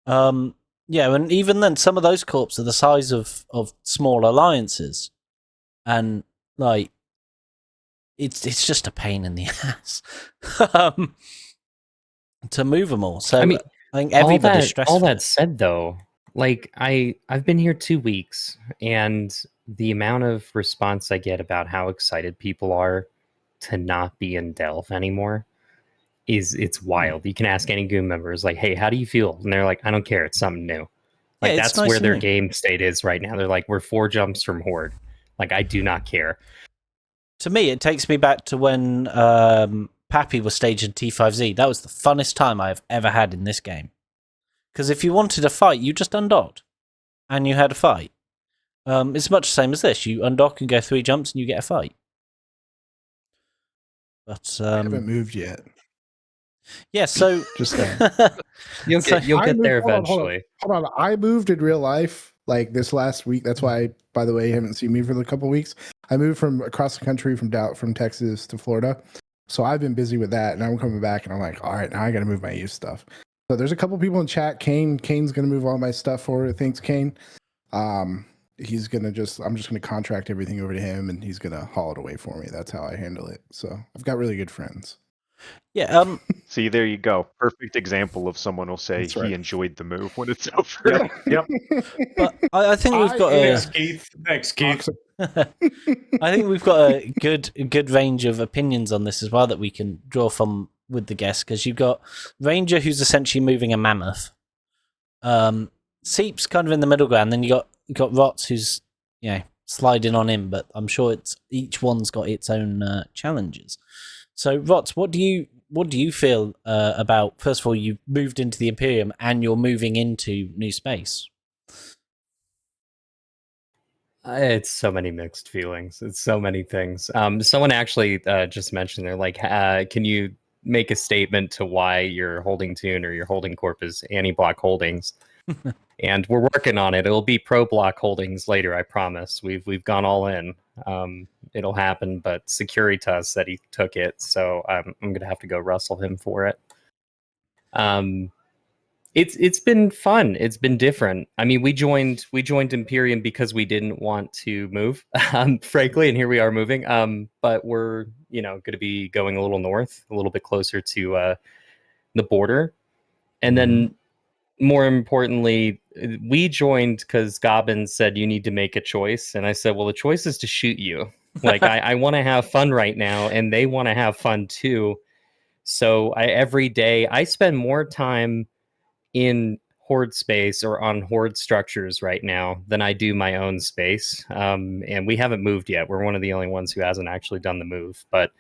[SPEAKER 7] And even then, some of those corps are the size of small alliances, and like it's just a pain in the ass to move them all. So
[SPEAKER 6] I mean,
[SPEAKER 7] I think everybody's stressful.
[SPEAKER 6] all that said, though, like I've been here 2 weeks, and the amount of response I get about how excited people are to not be in Delve anymore it's wild. You can ask any Goon members, like, "Hey, how do you feel?" And they're like, "I don't care. It's something new." Like,
[SPEAKER 7] it's
[SPEAKER 6] that's
[SPEAKER 7] nice
[SPEAKER 6] where
[SPEAKER 7] and
[SPEAKER 6] their
[SPEAKER 7] new.
[SPEAKER 6] game state is right now. They're like, "We're 4 jumps from Horde." Like, I do not care.
[SPEAKER 7] To me, it takes me back to when Pappy was staging T5Z. That was the funnest time I've ever had in this game. Because if you wanted a fight, you just undocked, and you had a fight. It's much the same as this. You undock and go 3 jumps, and you get a fight. But
[SPEAKER 2] I haven't moved yet.
[SPEAKER 7] yeah, so
[SPEAKER 2] Just saying.
[SPEAKER 6] You'll get there
[SPEAKER 2] Hold on,
[SPEAKER 6] eventually.
[SPEAKER 2] hold on. I moved in real life like this last week. That's why, by the way, you haven't seen me for a couple of weeks. I moved from across the country from Texas to Florida. So I've been busy with that, and I'm coming back, and I'm like, all right, now I got to move my youth stuff. So there's a couple people in chat. Kane's going to move all my stuff forward. Thanks, Kane. He's going to I'm just going to contract everything over to him, and he's going to haul it away for me. That's how I handle it. So I've got really good friends.
[SPEAKER 7] yeah,
[SPEAKER 4] See, there you go. Perfect example of someone will say
[SPEAKER 2] That's right.
[SPEAKER 4] he enjoyed the move when it's over.
[SPEAKER 3] Yep.
[SPEAKER 7] but I think we've got
[SPEAKER 3] Thanks, Keith. Thanks, Keith.
[SPEAKER 7] I think we've got a good range of opinions on this as well that we can draw from with the guests, because you've got Ranger, who's essentially moving a mammoth. Seep's kind of in the middle ground. Then you got Rots, who's sliding on in, but I'm sure each one's got its own challenges. So Rots, what do you feel about, first of all, you moved into the Imperium and you're moving into new space?
[SPEAKER 6] It's so many mixed feelings. It's so many things. Someone actually just mentioned, they're like, can you make a statement to why your holding tune or your holding corp is anti-block holdings. And we're working on it. It'll be pro-block holdings later, I promise. We've gone all in. It'll happen, but Securitas said he took it, so I'm gonna have to go wrestle him for it. It's been fun. It's been different. I mean, we joined Imperium because we didn't want to move, frankly, and here we are moving. But we're going to be going a little north, a little bit closer to the border, and then more importantly, we joined because Gobbin said you need to make a choice, and I said, well, the choice is to shoot you. Like I want to have fun right now, and they want to have fun too. So every day I spend more time in horde space or on horde structures right now than I do my own space. And we haven't moved yet. We're one of the only ones who hasn't actually done the move, but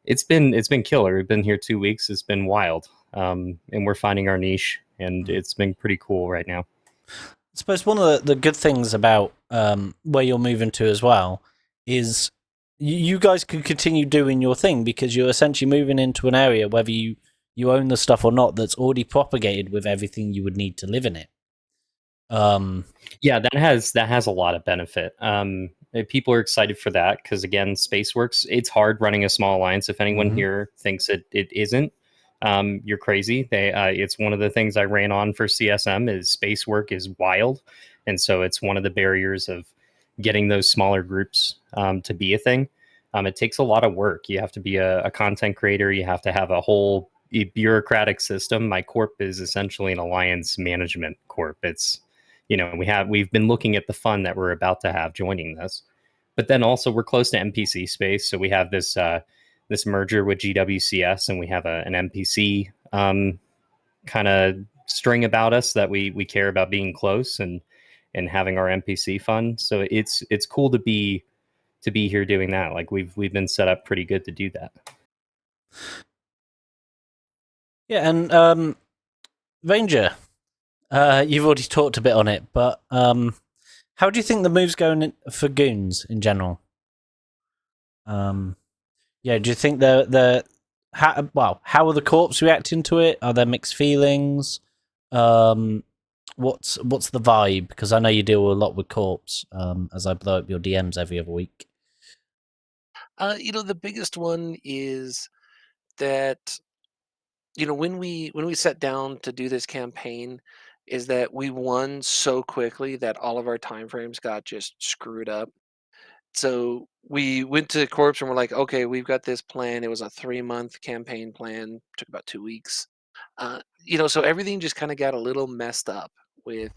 [SPEAKER 6] it's been killer. We've been here 2 weeks. It's been wild. And we're finding our niche, and it's been pretty cool right now.
[SPEAKER 7] I suppose one of the good things about where you're moving to as well is you guys can continue doing your thing because you're essentially moving into an area, whether you own the stuff or not, that's already propagated with everything you would need to live in it.
[SPEAKER 6] Yeah, that has a lot of benefit. People are excited for that because again, Spaceworks, it's hard running a small alliance. If anyone here thinks it isn't, you're crazy. It's one of the things I ran on for CSM is space work is wild, and so it's one of the barriers of getting those smaller groups to be a thing. It takes a lot of work. You have to be a content creator. You have to have a whole bureaucratic system. My corp is essentially an alliance management corp. It's we've been looking at the fun that we're about to have joining this, but then also we're close to NPC space, so we have this this merger with GWCS, and we have an NPC kind of string about us that we care about being close and having our NPC fun. So it's cool to be here doing that. Like we've been set up pretty good to do that.
[SPEAKER 7] Yeah, and Ranger, you've already talked a bit on it, but how do you think the move's going for goons in general? Yeah, do you think how are the corps reacting to it? Are there mixed feelings? What's the vibe? Because I know you deal a lot with corps, as I blow up your DMs every other week.
[SPEAKER 5] The biggest one is that when we sat down to do this campaign, is that we won so quickly that all of our time frames got just screwed up. So we went to Corps and we're like, okay, we've got this plan. It was a 3-month campaign plan. Took about 2 weeks. So everything just kind of got a little messed up with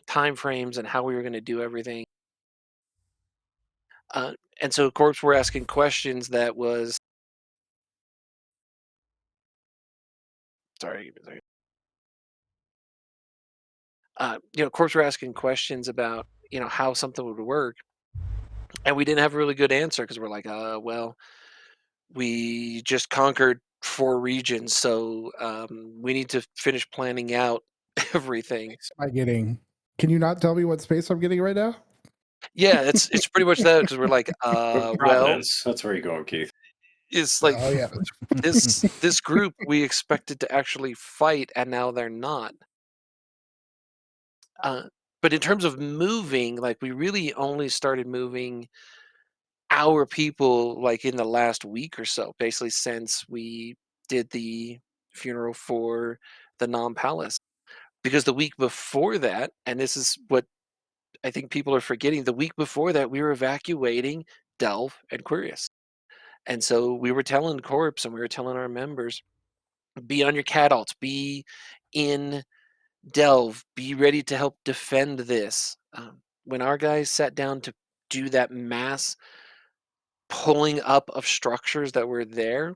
[SPEAKER 5] time frames and how we were going to do everything. And so Corps were asking questions that was sorry, give me a second. Corps were asking questions about how something would work, and we didn't have a really good answer because we're like, well, we just conquered 4 regions, so we need to finish planning out everything.
[SPEAKER 2] Am I getting? Can you not tell me what space I'm getting right now?
[SPEAKER 5] Yeah, it's pretty much that because we're like, well,
[SPEAKER 3] Providence, that's where you're going, Keith.
[SPEAKER 5] it's like
[SPEAKER 2] Oh yeah.
[SPEAKER 5] this group we expected to actually fight, and now they're not. But in terms of moving, like we really only started moving our people like in the last week or so, basically since we did the funeral for the non-palace. Because the week before that, and this is what I think people are forgetting, the week before that we were evacuating Delve and Quirius. And so we were telling Corps and we were telling our members, be on your cadalts, be in Delve, be ready to help defend this. When our guys sat down to do that mass pulling up of structures that were there,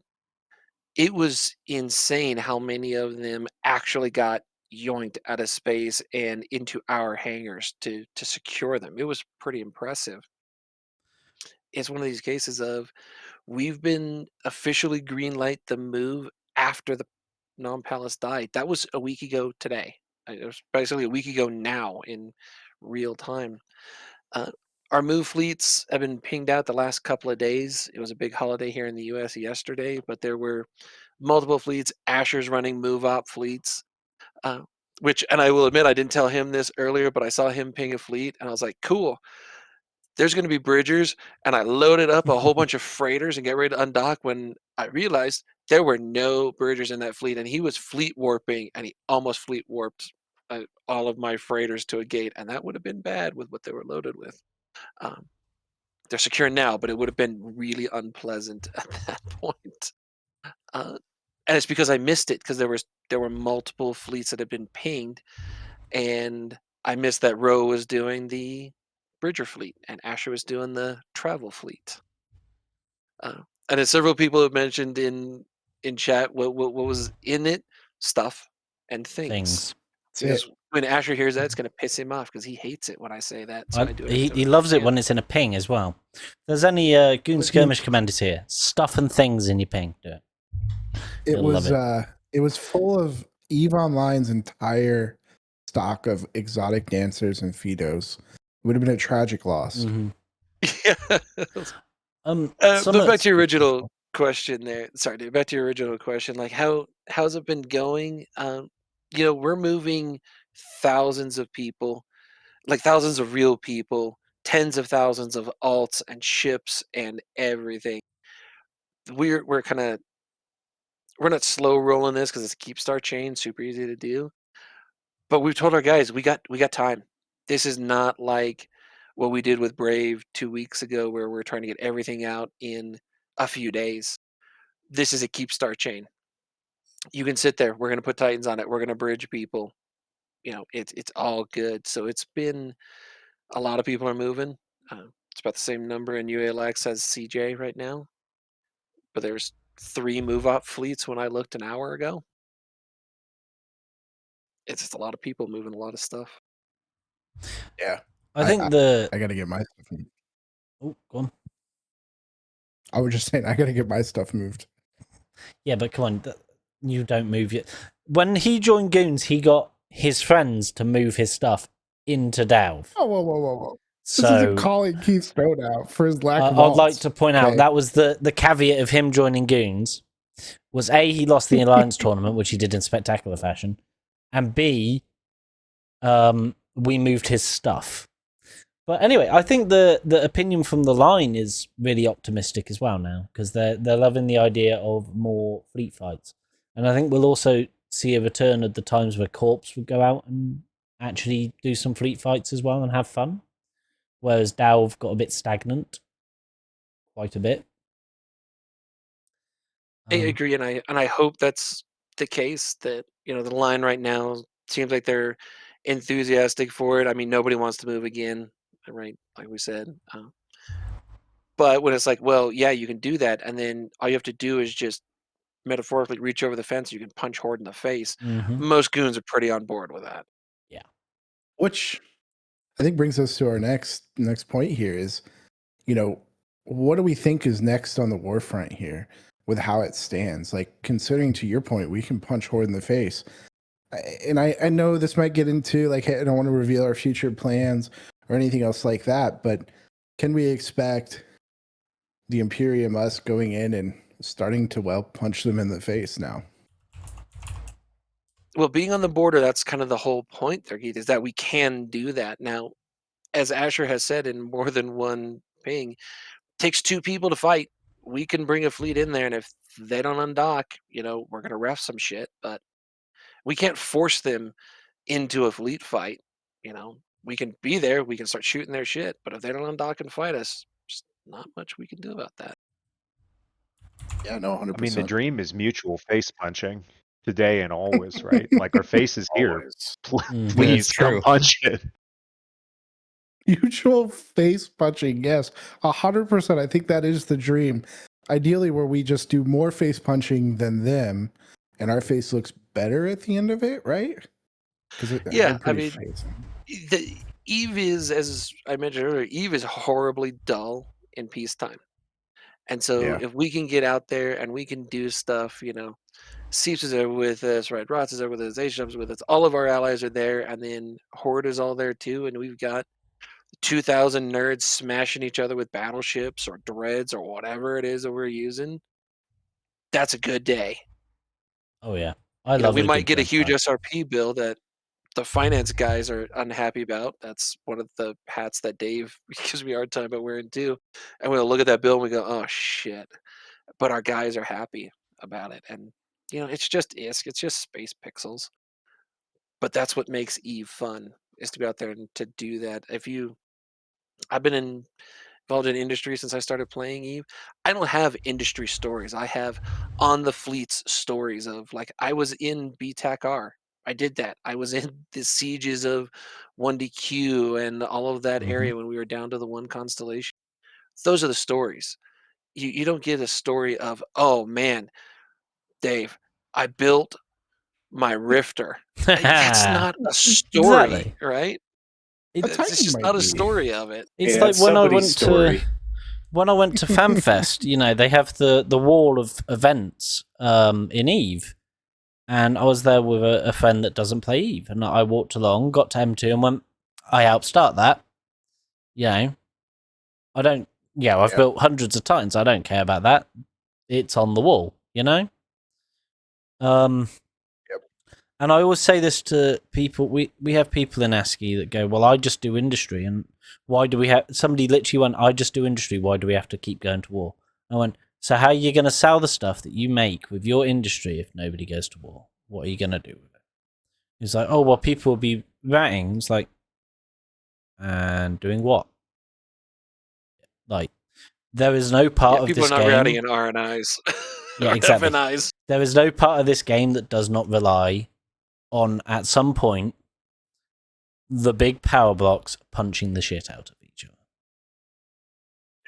[SPEAKER 5] it was insane how many of them actually got yoinked out of space and into our hangars to secure them. It was pretty impressive. It's one of these cases of we've been officially greenlight the move after the non-palace died. That was a week ago today. It was basically a week ago now in real time. Uh, our move fleets have been pinged out the last couple of days. It was a big holiday here in the U.S. yesterday, but there were multiple fleets. Asher's running move op fleets, which, and I will admit, I didn't tell him this earlier, but I saw him ping a fleet, and I was like, cool. There's going to be bridgers, and I loaded up a whole bunch of freighters and get ready to undock when I realized there were no bridgers in that fleet, and he was fleet warping, and he almost fleet warped all of my freighters to a gate, and that would have been bad with what they were loaded with. They're secure now, but it would have been really unpleasant at that point. And it's because I missed it, because there were multiple fleets that had been pinged, and I missed that Roe was doing the Bridger fleet and Asher was doing the travel fleet. And as several people have mentioned in chat, what was in it? Stuff and things. Because when Asher hears that, it's going to piss him off because he hates it when I say that. So I do it.
[SPEAKER 7] He loves it when it's in a ping as well. If there's any Goon Skirmish commanders here, stuff and things in your ping. Do it.
[SPEAKER 2] It was full of EVE Online's entire stock of exotic dancers and Fidos. It would have been a tragic loss.
[SPEAKER 7] Mm-hmm.
[SPEAKER 5] Yeah. But back to your original question there. Sorry, dude, back to your original question. Like, how's it been going? We're moving thousands of people, like thousands of real people, tens of thousands of alts and ships and everything. We're not slow rolling this because it's a Keepstar chain, super easy to do. But we've told our guys we got time. This is not like what we did with Brave 2 weeks ago, where we're trying to get everything out in a few days. This is a Keepstar chain. You can sit there. We're going to put Titans on it. We're going to bridge people. It's all good. So it's been a lot of people are moving. It's about the same number in UALX as CJ right now. But there's 3 move-up fleets when I looked an hour ago. It's just a lot of people moving a lot of stuff.
[SPEAKER 2] Yeah.
[SPEAKER 7] I think
[SPEAKER 2] I got to get my stuff moved.
[SPEAKER 7] Oh, go on.
[SPEAKER 2] I was just saying, I got to get my stuff moved.
[SPEAKER 7] Yeah, but come on. You don't move yet. When he joined Goons, he got his friends to move his stuff into Delve.
[SPEAKER 2] Oh, whoa.
[SPEAKER 7] So,
[SPEAKER 2] this isn't calling Keystone out for his lack of
[SPEAKER 7] I'd like to point out
[SPEAKER 2] okay.
[SPEAKER 7] that was the caveat of him joining Goons. Was A, he lost the Alliance tournament, which he did in spectacular fashion, and B, we moved his stuff. But anyway, I think the opinion from the line is really optimistic as well now, because they're loving the idea of more fleet fights, and I think we'll also see a return of the times where Corps would go out and actually do some fleet fights as well and have fun, whereas Delve got a bit stagnant, quite a bit.
[SPEAKER 5] I agree, and I hope that's the case. That the line right now seems like they're enthusiastic for it. I mean, nobody wants to move again, right? Like we said. But when it's like, well, yeah, you can do that, and then all you have to do is just metaphorically reach over the fence. You can punch Horde in the face.
[SPEAKER 7] Mm-hmm.
[SPEAKER 5] Most goons are pretty on board with that.
[SPEAKER 7] Yeah.
[SPEAKER 2] Which I think brings us to our next point here is, what do we think is next on the Warfront here with how it stands? Like, considering, to your point, we can punch Horde in the face. And I know this might get into, like, hey, I don't want to reveal our future plans or anything else like that, but can we expect the Imperium us going in and starting to, punch them in the face now?
[SPEAKER 5] Well, being on the border, that's kind of the whole point there, Keith, is that we can do that. Now, as Asher has said in more than one ping, it takes 2 people to fight. We can bring a fleet in there, and if they don't undock, we're going to ref some shit, but we can't force them into a fleet fight. We can be there, we can start shooting their shit, but if they don't undock and fight us, there's not much we can do about that.
[SPEAKER 2] Yeah, no, 100%.
[SPEAKER 4] I mean, the dream is mutual face punching today and always, right? Like, our face is here. Please come punch it.
[SPEAKER 2] Mutual face punching, yes, 100%. I think that is the dream. Ideally, where we just do more face punching than them, and our face looks better at the end of it, right?
[SPEAKER 5] Yeah, I mean, the Eve is, as I mentioned earlier, Eve is horribly dull in peacetime. And so if we can get out there and we can do stuff, Seeps is there with us, right? Rots is there with us, H-Dub's with us, all of our allies are there, and then Horde is all there too, and we've got 2,000 nerds smashing each other with battleships or dreads or whatever it is that we're using. That's a good day.
[SPEAKER 7] Oh yeah, I
[SPEAKER 5] You know,
[SPEAKER 7] love.
[SPEAKER 5] we
[SPEAKER 7] a
[SPEAKER 5] might
[SPEAKER 7] good
[SPEAKER 5] get a
[SPEAKER 7] drug
[SPEAKER 5] huge
[SPEAKER 7] fight.
[SPEAKER 5] SRP bill that the finance guys are unhappy about. That's one of the hats that Dave gives me a hard time about wearing too. And we'll look at that bill and we go, oh shit. But our guys are happy about it. And you know, it's just ISK, it's just space pixels. But that's what makes Eve fun, is to be out there and to do that. I've been involved in industry since I started playing Eve. I don't have industry stories. I have on the fleets stories of, like, I was in BTAC-R. I did that. I was in the sieges of 1DQ and all of that area when we were down to the one constellation. Those are the stories. You don't get a story of, oh man, Dave, I built my Rifter. That's not a story,
[SPEAKER 7] Exactly.
[SPEAKER 5] right?
[SPEAKER 2] A
[SPEAKER 5] It's
[SPEAKER 2] Titan
[SPEAKER 5] just
[SPEAKER 2] might
[SPEAKER 5] not a
[SPEAKER 2] be.
[SPEAKER 5] story of it.
[SPEAKER 7] It's
[SPEAKER 3] Yeah,
[SPEAKER 7] like
[SPEAKER 3] it's
[SPEAKER 7] when I
[SPEAKER 3] somebody's
[SPEAKER 7] went
[SPEAKER 3] story.
[SPEAKER 7] to FanFest. You know, they have the wall of events in Eve, and I was there with a friend that doesn't play Eve, and I walked along, got to M2, and went, I helped start that. You know, I don't. Yeah, I've
[SPEAKER 2] Yeah.
[SPEAKER 7] built hundreds of Titans. I don't care about that. It's on the wall. You know.
[SPEAKER 2] Yep.
[SPEAKER 7] And I always say this to people. We have people in ASCII that go, well, I just do industry, and why do we have? Somebody literally went, I just do industry. Why do we have to keep going to war? I went, so how are you going to sell the stuff that you make with your industry if nobody goes to war? What are you going to do with it? He's like, oh, well, people will be ratting. It's like, and doing what? Like, there is no part of
[SPEAKER 5] People
[SPEAKER 7] this
[SPEAKER 5] are not routing
[SPEAKER 7] game.
[SPEAKER 5] in RNIs
[SPEAKER 7] Yeah,
[SPEAKER 5] or
[SPEAKER 7] exactly.
[SPEAKER 5] FNIs.
[SPEAKER 7] There is no part of this game that does not rely on, at some point, the big power blocks punching the shit out of each other.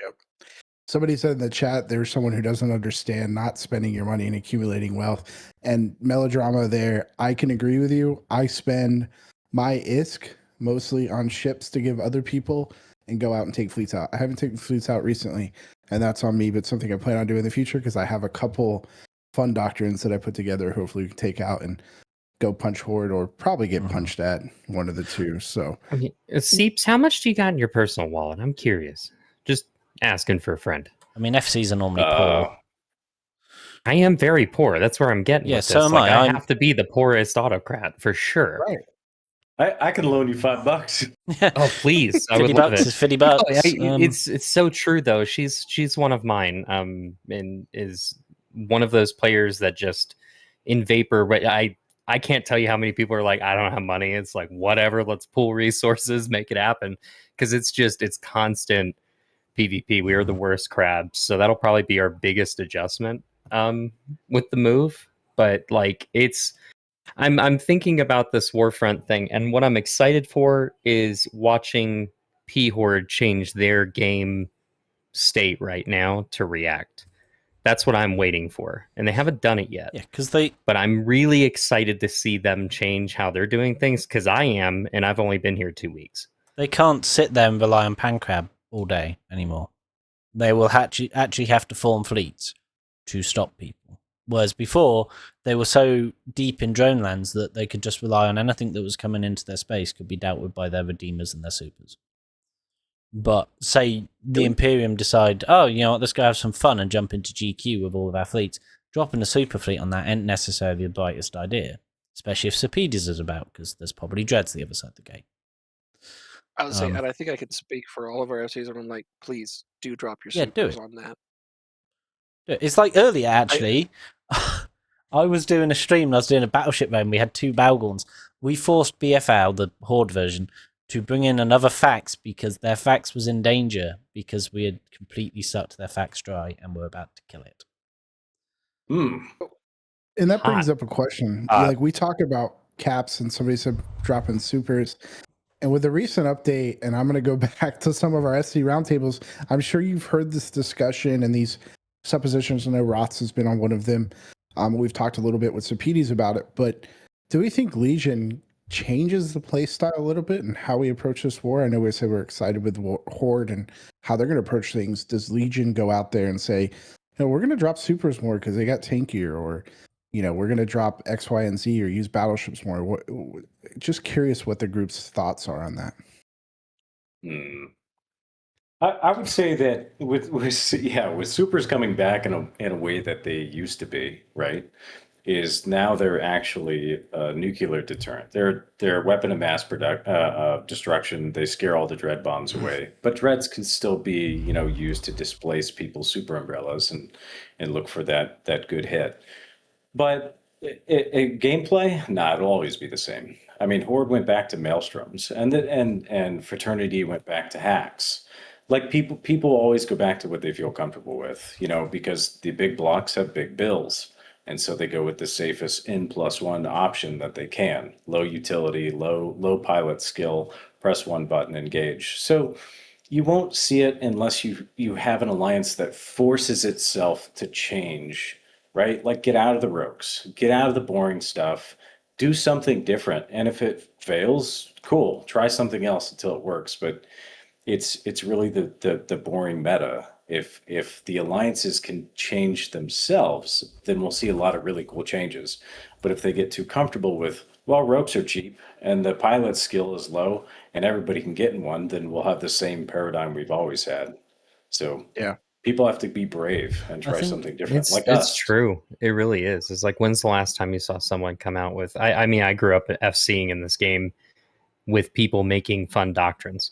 [SPEAKER 2] Yep. Somebody said in the chat there's someone who doesn't understand not spending your money and accumulating wealth. And melodrama there, I can agree with you. I spend my ISK mostly on ships to give other people and go out and take fleets out. I haven't taken fleets out recently, and that's on me, but something I plan on doing in the future because I have a couple fun doctrines that I put together. Hopefully we can take out and go punch Horde or probably get punched at, one of the two. So
[SPEAKER 6] I mean, Seeps, how much do you got in your personal wallet? I'm curious. Just asking for a friend.
[SPEAKER 7] I mean, FCs are normally poor.
[SPEAKER 6] I am very poor. That's where I'm getting
[SPEAKER 7] Yeah,
[SPEAKER 6] with
[SPEAKER 7] so
[SPEAKER 6] this.
[SPEAKER 7] am
[SPEAKER 6] Like,
[SPEAKER 7] I.
[SPEAKER 6] I
[SPEAKER 7] I'm-
[SPEAKER 6] have to be the poorest autocrat for sure.
[SPEAKER 2] right.
[SPEAKER 3] I can loan you $5.
[SPEAKER 6] Oh, please! I would
[SPEAKER 7] 50
[SPEAKER 6] love
[SPEAKER 7] bucks
[SPEAKER 6] it.
[SPEAKER 7] is 50
[SPEAKER 6] No,
[SPEAKER 7] bucks.
[SPEAKER 6] it's so true though. She's one of mine. And is one of those players that just in vapor. But I can't tell you how many people are like, I don't have money. It's like, whatever. Let's pool resources, make it happen. Because it's constant PvP. We are the worst crabs, so that'll probably be our biggest adjustment with the move. But like, I'm thinking about this Warfront thing, and what I'm excited for is watching P Horde change their game state right now to react. That's what I'm waiting for, and they haven't done it yet.
[SPEAKER 7] Yeah, because they.
[SPEAKER 6] But I'm really excited to see them change how they're doing things, because I am, and I've only been here 2 weeks.
[SPEAKER 7] They can't sit there and rely on Pancrab all day anymore. They will actually have to form fleets to stop people. Whereas before, they were so deep in drone lands that they could just rely on anything that was coming into their space could be dealt with by their Redeemers and their Supers. But say the Imperium decide, oh, you know what, let's go have some fun and jump into GQ with all of our fleets. Dropping a super fleet on that ain't necessarily the brightest idea, especially if Serpedis is about, because there's probably dreads the other side of the gate.
[SPEAKER 5] I would say, and I think I can speak for all of our FCs, and I'm like, please do drop your
[SPEAKER 7] Yeah, do
[SPEAKER 5] supers
[SPEAKER 7] it.
[SPEAKER 5] on that.
[SPEAKER 7] It's like earlier, actually. I was doing a stream and I was doing a battleship round. We had 2 Balgorns. We forced BFL, the Horde version, to bring in another fax because their fax was in danger because we had completely sucked their fax dry and were about to kill it.
[SPEAKER 2] And that brings up a question. Like, we talk about caps and somebody said dropping supers. And with the recent update, and I'm going to go back to some of our SC roundtables, I'm sure you've heard this discussion and these suppositions. I know Roths has been on one of them. We've talked a little bit with Serpedis about it, but do we think Legion changes the play style a little bit and how we approach this war? I know we said we're excited with Horde and how they're going to approach things. Does Legion go out there and say, we're going to drop supers more because they got tankier, or we're going to drop X, Y, and Z, or use battleships more? Just curious what the group's thoughts are on that.
[SPEAKER 3] I would say that with supers coming back in a way that they used to be, right? is now they're actually a nuclear deterrent. They're a weapon of mass destruction. They scare all the dread bombs away, but dreads can still be, used to displace people's super umbrellas and look for that good hit. But gameplay, nah, it'll always be the same. I mean, Horde went back to maelstroms, and Fraternity went back to hacks. Like people always go back to what they feel comfortable with, because the big blocks have big bills, and so they go with the safest N+1 option that they can. Low utility, low pilot skill. Press one button, engage. So you won't see it unless you have an alliance that forces itself to change, right? Like get out of the rogues, get out of the boring stuff, do something different. And if it fails, cool, try something else until it works. But it's really the boring meta. If the alliances can change themselves, then we'll see a lot of really cool changes. But if they get too comfortable with, well, ropes are cheap and the pilot skill is low and everybody can get in one, then we'll have the same paradigm we've always had. So
[SPEAKER 2] Yeah.
[SPEAKER 3] people have to be brave and
[SPEAKER 7] I
[SPEAKER 3] try
[SPEAKER 7] think
[SPEAKER 3] something different, like
[SPEAKER 6] It's
[SPEAKER 3] us.
[SPEAKER 6] true. It really is. It's like, when's the last time you saw someone come out with? I mean, I grew up FCing in this game with people making fun doctrines.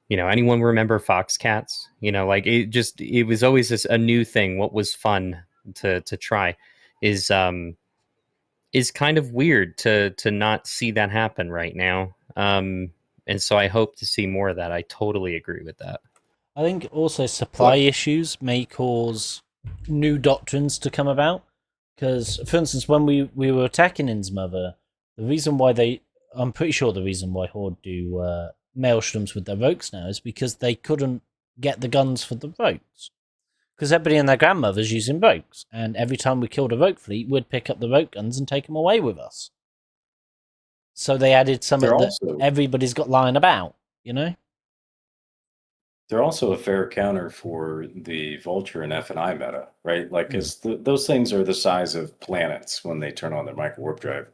[SPEAKER 6] Anyone remember Foxcats? Like it was always a new thing. What was fun to try is kind of weird to not see that happen right now. And so I hope to see more of that. I totally agree with that.
[SPEAKER 7] I think also supply issues may cause new doctrines to come about. Because, for instance, when we were attacking Innsmother, the reason why I'm pretty sure the reason why Horde do maelstroms with their rogues now is because they couldn't get the guns for the rogues. Because everybody and their grandmother's using rogues, and every time we killed a rogue fleet, we'd pick up the rogue guns and take them away with us. So they added something that everybody's got lying about,
[SPEAKER 3] They're also a fair counter for the Vulture and F&I meta, right? Like, because those things are the size of planets when they turn on their micro warp drive.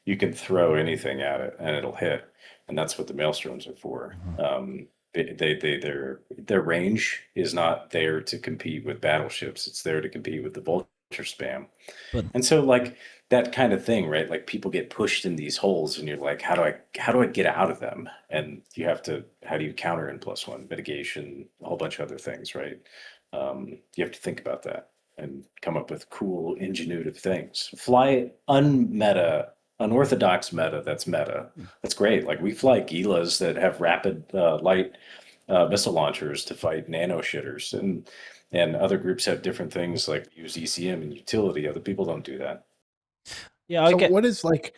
[SPEAKER 3] You can throw anything at it and it'll hit, and that's what the maelstroms are for. Their range is not there to compete with battleships; it's there to compete with the Vulture spam. And so, like that kind of thing, right? Like people get pushed in these holes, and you're like, how do I get out of them? And you have to, how do you counter N+1 mitigation, a whole bunch of other things, right? You have to think about that and come up with cool, ingenuitive things. Fly unorthodox meta. That's meta. That's great. Like we fly Gilas that have rapid light missile launchers to fight nano shitters, and other groups have different things like use ECM and utility. Other people don't do that.
[SPEAKER 7] Yeah,
[SPEAKER 2] what is like?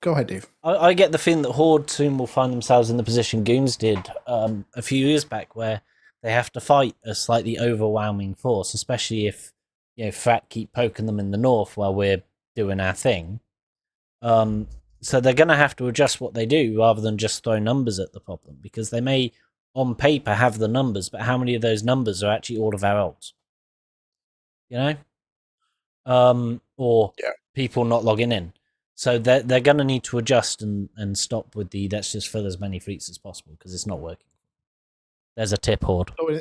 [SPEAKER 2] Go ahead, Dave.
[SPEAKER 7] I get the feeling that Horde soon will find themselves in the position Goons did a few years back, where they have to fight a slightly overwhelming force, especially if Frat keep poking them in the north while we're doing our thing. So they're going to have to adjust what they do rather than just throw numbers at the problem, because they may, on paper, have the numbers, but how many of those numbers are actually all of our ults? Or people not logging in. So they're going to need to adjust and stop with the let's just fill as many fleets as possible, because it's not working. There's a tip, Horde.
[SPEAKER 2] So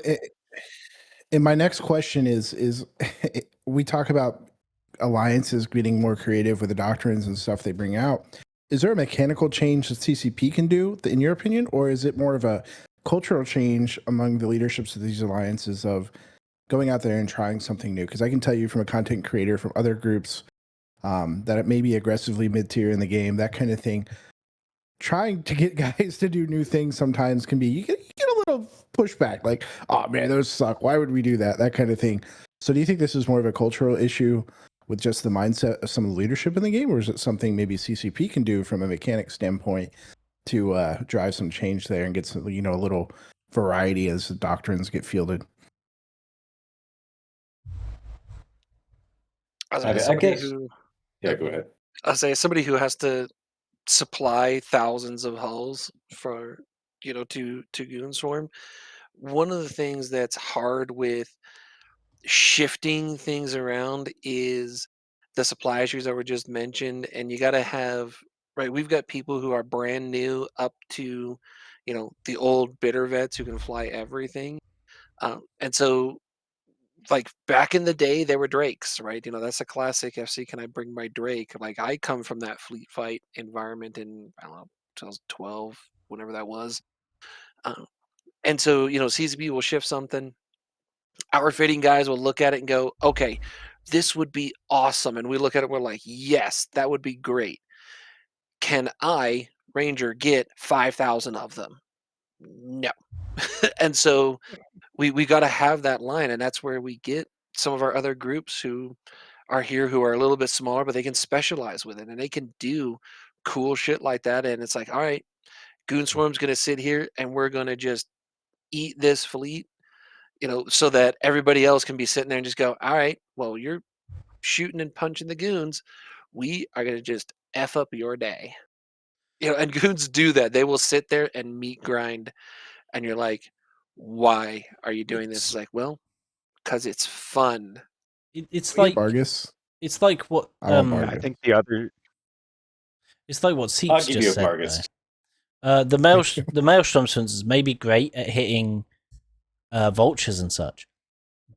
[SPEAKER 2] and my next question is we talk about alliances getting more creative with the doctrines and stuff they bring out. Is there a mechanical change that CCP can do, in your opinion, or is it more of a cultural change among the leaderships of these alliances of going out there and trying something new? Because I can tell you from a content creator from other groups that it may be aggressively mid-tier in the game, that kind of thing. Trying to get guys to do new things sometimes can be, you get a little pushback, like, oh man, those suck. Why would we do that? That kind of thing. So do you think this is more of a cultural issue with just the mindset of some of the leadership in the game, or is it something maybe CCP can do from a mechanic standpoint to drive some change there and get some, a little variety as the doctrines get fielded?
[SPEAKER 3] I guess. Yeah, go ahead.
[SPEAKER 5] I say somebody who has to supply thousands of hulls for to Goonswarm. One of the things that's hard with shifting things around is the supply issues that were just mentioned, and you got to have right. We've got people who are brand new up to the old bitter vets who can fly everything, and so like back in the day, there were Drakes, right? You know, that's a classic FC. Can I bring my Drake? Like I come from that fleet fight environment in, I don't know, 2012, whenever that was. And so, you know, CCP will shift something. Our fitting guys will look at it and go, okay, this would be awesome. And we look at it, we're like, yes, that would be great. Can I, Ranger, get 5,000 of them? No. And so we got to have that line. And that's where we get some of our other groups who are here who are a little bit smaller, but they can specialize with it and they can do cool shit like that. And it's like, all right, Goon Swarm's going to sit here and we're going to just eat this fleet, you know, so that everybody else can be sitting there and just go, all right, well, you're shooting and punching the goons. We are going to just F up your day. You know, and goons do that. They will sit there and meat grind. And you're like, why are you doing this? It's like, well, because it's fun.
[SPEAKER 7] It's
[SPEAKER 2] We
[SPEAKER 7] like
[SPEAKER 2] get Bargus.
[SPEAKER 7] it's like what
[SPEAKER 2] I want
[SPEAKER 4] I
[SPEAKER 2] Bargus.
[SPEAKER 4] think the other
[SPEAKER 7] it's like what
[SPEAKER 3] I'll
[SPEAKER 7] Seeks
[SPEAKER 3] give
[SPEAKER 7] just
[SPEAKER 3] you a
[SPEAKER 7] said.
[SPEAKER 3] Vargas.
[SPEAKER 7] The Maelstrom, for instance, may be great at hitting vultures and such,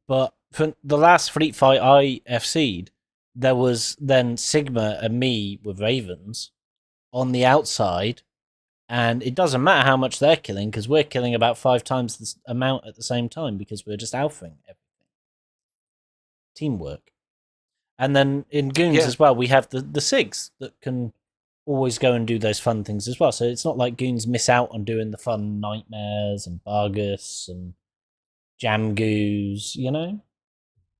[SPEAKER 7] but for the last fleet fight I FC'd, there was then Sigma and me with Ravens on the outside, and it doesn't matter how much they're killing because we're killing about 5 times the amount at the same time because we're just alphaing everything. Teamwork. And then in Goons as well, we have the SIGs that can always go and do those fun things as well. So it's not like Goons miss out on doing the fun nightmares and Bargus and Jam Goos, you know?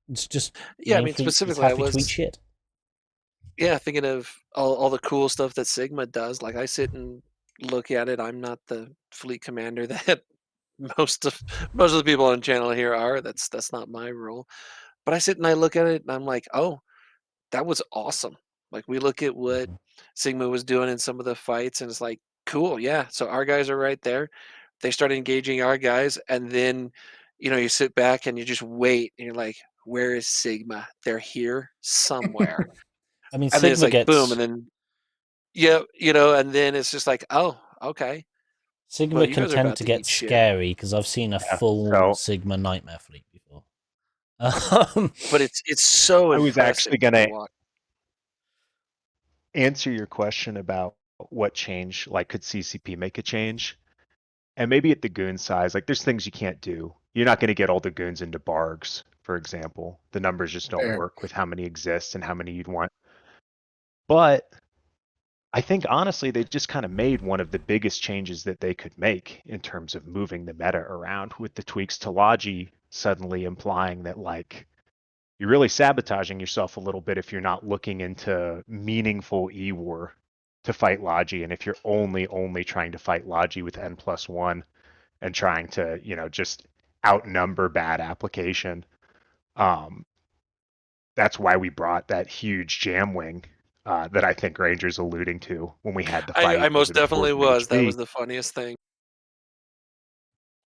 [SPEAKER 7] It's just
[SPEAKER 5] I mean, specifically,
[SPEAKER 7] happy to eat shit.
[SPEAKER 5] Yeah, thinking of all the cool stuff that Sigma does. Like I sit and look at it. I'm not the fleet commander that most of the people on channel here are. That's not my role. But I sit and I look at it and I'm like, oh, that was awesome. Like we look at what Sigma was doing in some of the fights, and it's like, cool, yeah. So our guys are right there. They start engaging our guys, and then, you know, you sit back and you just wait, and you're like, where is Sigma? They're here somewhere.
[SPEAKER 7] I mean,
[SPEAKER 5] And then it's
[SPEAKER 7] Sigma
[SPEAKER 5] like boom,
[SPEAKER 7] gets
[SPEAKER 5] and then yeah, you know, and then it's just like, oh, okay.
[SPEAKER 7] Sigma
[SPEAKER 5] Well, you
[SPEAKER 7] can
[SPEAKER 5] guys are
[SPEAKER 7] tend
[SPEAKER 5] about
[SPEAKER 7] to
[SPEAKER 5] to
[SPEAKER 7] get
[SPEAKER 5] eat shit.
[SPEAKER 7] scary because I've seen a full
[SPEAKER 4] so-
[SPEAKER 7] Sigma nightmare fleet before.
[SPEAKER 5] But it's so
[SPEAKER 4] I was
[SPEAKER 5] impressive
[SPEAKER 4] actually
[SPEAKER 5] to
[SPEAKER 4] gonna
[SPEAKER 5] watch.
[SPEAKER 4] answer your question about what change, like could CCP make a change? And maybe at the goon size, like there's things you can't do. You're not going to get all the goons into bargs, for example. The numbers just don't
[SPEAKER 2] Fair.
[SPEAKER 4] work with how many exist and how many you'd want. But I think honestly, they just kind of made one of the biggest changes that they could make in terms of moving the meta around with the tweaks to Logi suddenly implying that like you're really sabotaging yourself a little bit if you're not looking into meaningful E-War to fight Logi, and if you're only trying to fight Logi with N+1 and trying to, you know, just outnumber bad application. That's why we brought that huge jam wing that I think Ranger's alluding to when we had the fight
[SPEAKER 5] I most
[SPEAKER 4] over the
[SPEAKER 5] definitely
[SPEAKER 4] Fortune
[SPEAKER 5] was. That
[SPEAKER 4] HB.
[SPEAKER 5] was the funniest thing.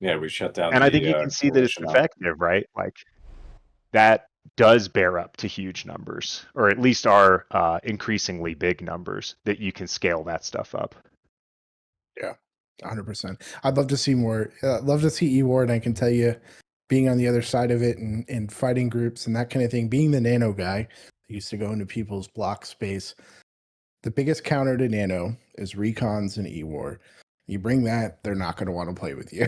[SPEAKER 3] Yeah, we shut down
[SPEAKER 4] And
[SPEAKER 3] the
[SPEAKER 4] I think you can see that it's
[SPEAKER 3] coalition
[SPEAKER 4] effective, right? Like that does bear up to huge numbers, or at least are increasingly big numbers that you can scale that stuff up.
[SPEAKER 2] Yeah, 100%. I'd love to see more. Love to see E-War, and I can tell you, being on the other side of it and fighting groups and that kind of thing, being the nano guy that used to go into people's block space, the biggest counter to nano is recons and E-War. You bring that, they're not going to want to play with you.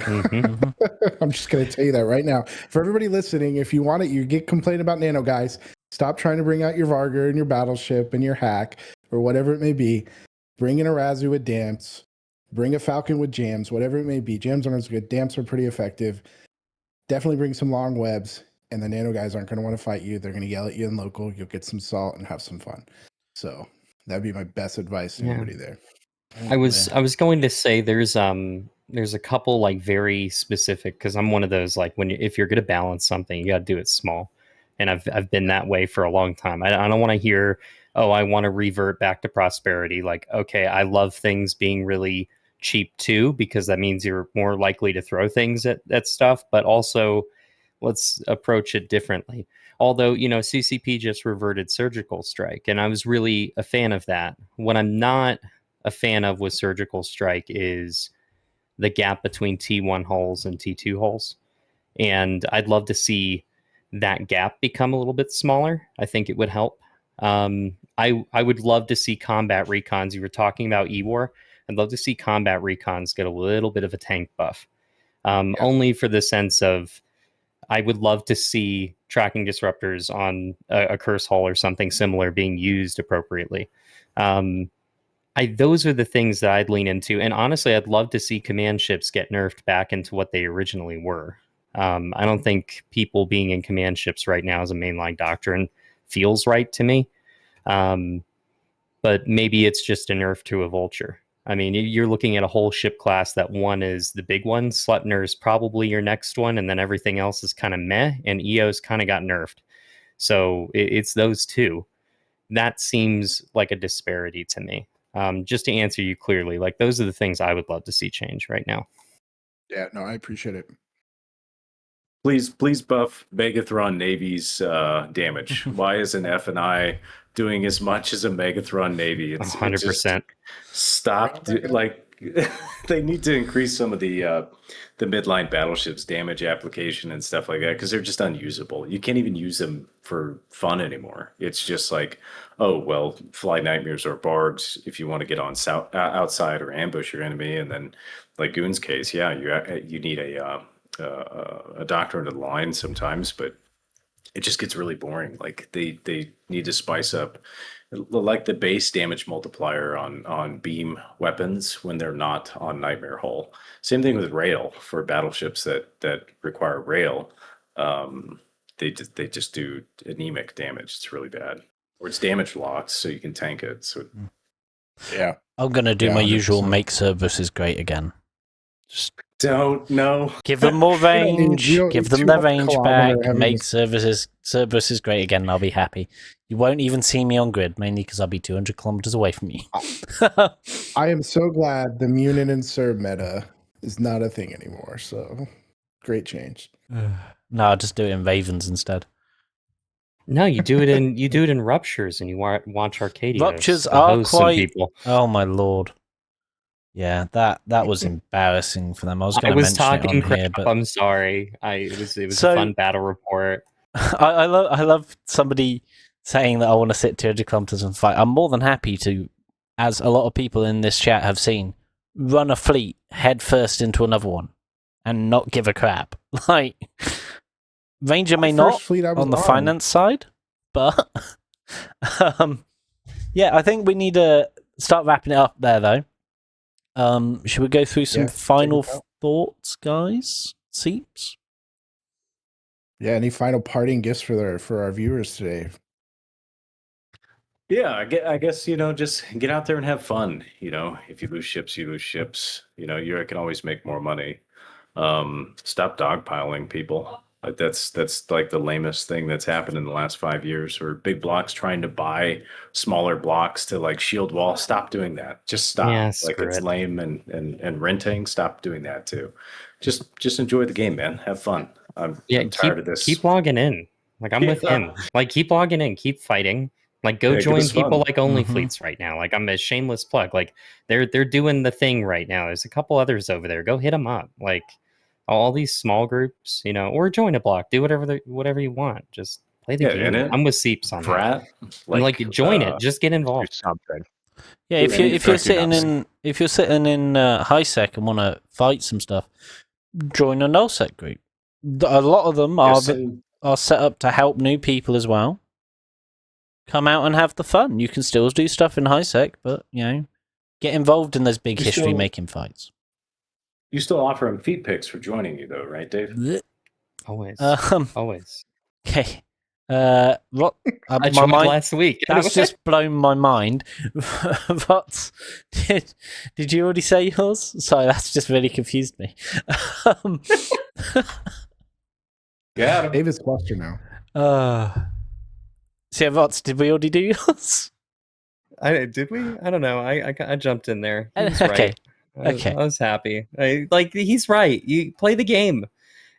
[SPEAKER 2] I'm just going to tell you that right now. For everybody listening, if you want it, you get complaint about nano guys, stop trying to bring out your Varger and your battleship and your hack or whatever it may be. Bring in a Razu with damps. Bring a Falcon with jams, whatever it may be. Jams aren't as good. Damps are pretty effective. Definitely bring some long webs, and the nano guys aren't going to want to fight you. They're going to yell at you in local. You'll get some salt and have some fun. So that'd be my best advice to anybody there.
[SPEAKER 6] I was going to say there's a couple like very specific, because I'm one of those like if you're going to balance something, you got to do it small, and I've been that way for a long time. I don't want to hear, oh, I want to revert back to prosperity. Like, okay, I love things being really cheap too, because that means you're more likely to throw things at stuff, but also let's approach it differently. Although, you know, CCP just reverted surgical strike, and I was really a fan of that. What I'm not a fan of with surgical strike is the gap between T1 hulls and T2 hulls. And I'd love to see that gap become a little bit smaller. I think it would help. I would love to see combat recons. You were talking about E-War. I'd love to see combat recons get a little bit of a tank buff. Only for the sense of, I would love to see tracking disruptors on a curse hull or something similar being used appropriately. Those are the things that I'd lean into. And honestly, I'd love to see command ships get nerfed back into what they originally were. I don't think people being in command ships right now as a mainline doctrine feels right to me. But maybe it's just a nerf to a vulture. I mean, you're looking at a whole ship class that one is the big one. Sleipnir is probably your next one, and then everything else is kind of meh, and EO's kind of got nerfed. So it's those two. That seems like a disparity to me. Just to answer you clearly, like those are the things I would love to see change right now.
[SPEAKER 2] Yeah, no, I appreciate it.
[SPEAKER 3] Please buff Megathron Navy's damage. Why isn't F&I doing as much as a Megathron Navy? It's
[SPEAKER 6] 100%.
[SPEAKER 3] Stop. They need to increase some of the midline battleships damage application and stuff like that, because they're just unusable. You can't even use them for fun anymore. It's just like, oh well, fly nightmares or bargs if you want to get on outside or ambush your enemy, and then like Goon's case, yeah, you need a doctor into the line sometimes, but it just gets really boring. Like they need to spice up, like the base damage multiplier on beam weapons when they're not on Nightmare Hull. Same thing with rail for battleships that require rail. They just do anemic damage. It's really bad. Or it's damage locked, so you can tank it. So
[SPEAKER 2] yeah,
[SPEAKER 7] I'm gonna do my
[SPEAKER 2] 100%.
[SPEAKER 7] usual make Cerberus great again. Just
[SPEAKER 3] don't know.
[SPEAKER 7] give them more range.
[SPEAKER 2] you don't
[SPEAKER 7] Give
[SPEAKER 2] need
[SPEAKER 7] them their
[SPEAKER 2] 200
[SPEAKER 7] range
[SPEAKER 2] kilometer
[SPEAKER 7] back.
[SPEAKER 2] heavy
[SPEAKER 7] Make Cerberus great again, and I'll be happy. You won't even see me on grid, mainly because I'll be 200 kilometers away from you.
[SPEAKER 2] I am so glad the Munin and Serb meta is not a thing anymore. So great change.
[SPEAKER 7] No, I'll just do it in Ravens instead.
[SPEAKER 6] No, you do it in Ruptures, and you watch Arcadia.
[SPEAKER 7] Ruptures are
[SPEAKER 6] hose some
[SPEAKER 7] quite.
[SPEAKER 6] people.
[SPEAKER 7] Oh my lord! Yeah, that was embarrassing for them. I was going to mention it on
[SPEAKER 6] crap.
[SPEAKER 7] here, but
[SPEAKER 6] I'm sorry. It was
[SPEAKER 7] So-
[SPEAKER 6] a fun battle report.
[SPEAKER 7] I love somebody saying that I want to sit 200 kilometers and fight. I'm more than happy to, as a lot of people in this chat have seen, run a fleet head first into another one and not give a crap. Like, Ranger may not on the finance side, but yeah, I think we need to start wrapping it up there, though. Should we go through some final thoughts, guys? Seeps?
[SPEAKER 2] Yeah, any final parting gifts for our viewers today?
[SPEAKER 3] Yeah, I guess, just get out there and have fun. If you lose ships, you lose ships. You can always make more money. Stop dogpiling people. That's like the lamest thing that's happened in the last 5 years. Or big blocks trying to buy smaller blocks to like shield wall. Stop doing that. Just stop.
[SPEAKER 6] Yeah,
[SPEAKER 3] like it's lame and renting. Stop doing that too. Just enjoy the game, man. Have fun. I'm tired of this.
[SPEAKER 6] Keep logging in. Like I'm with him. Like keep logging in. Keep fighting. Like go join people like Only Fleets right now. Like I'm a shameless plug. Like they're doing the thing right now. There's a couple others over there. Go hit them up. Like all these small groups, or join a block. Do whatever you want. Just play the game. I'm with Seeps on that. Like join it. Just get involved.
[SPEAKER 4] Something.
[SPEAKER 7] Yeah, if you're sitting in high sec and want to fight some stuff, join a null sec group. A lot of them are set up to help new people as well. Come out and have the fun. You can still do stuff in high sec, but get involved in those big history making fights.
[SPEAKER 3] You still offer him feed pics for joining you, though, right, Dave?
[SPEAKER 6] Always. Always.
[SPEAKER 7] Okay.
[SPEAKER 6] I joined last week.
[SPEAKER 7] That's just blown my mind. But did you already say yours? Sorry, that's just really confused me.
[SPEAKER 3] Yeah.
[SPEAKER 2] David's question now.
[SPEAKER 7] So yeah, Rots, did we already do yours?
[SPEAKER 6] Did we? I don't know. I jumped in there. He's
[SPEAKER 7] okay.
[SPEAKER 6] Right. I was happy. He's right. You play the game.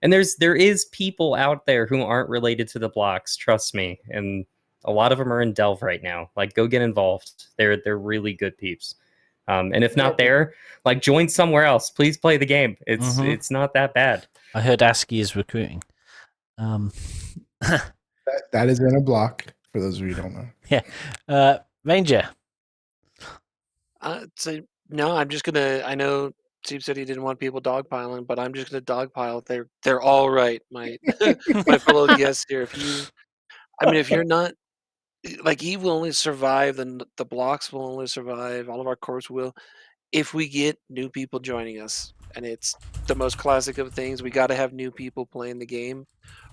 [SPEAKER 6] And there is people out there who aren't related to the blocks, trust me. And a lot of them are in Delve right now. Like, go get involved. They're really good peeps. And if not there, like join somewhere else. Please play the game. It's not that bad.
[SPEAKER 7] I heard ASCII is recruiting.
[SPEAKER 2] That is in a block, for those of you who don't know.
[SPEAKER 7] Yeah. Ranger.
[SPEAKER 5] So no, I'm just gonna. I know Steve said he didn't want people dogpiling, but I'm just gonna dogpile. They're all right, my my fellow guests here. If you're not like, Eve will only survive, the blocks will only survive. All of our corps will, if we get new people joining us, and it's the most classic of things. We got to have new people playing the game,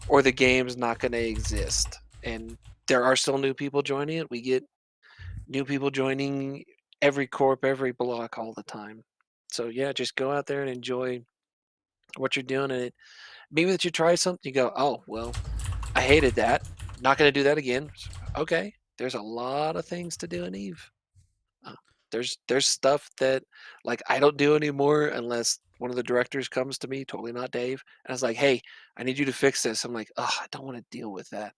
[SPEAKER 5] or the game's not going to exist. And there are still new people joining it. We get new people joining every corp, every block, all the time. So yeah, just go out there and enjoy what you're doing, and maybe that you try something, you go, oh well, I hated that. Not going to do that again. Okay, there's a lot of things to do in Eve. Uh, there's stuff that, like, I don't do anymore unless one of the directors comes to me, totally not Dave, and I was like, hey, I need you to fix this. I'm like, oh, I don't want to deal with that.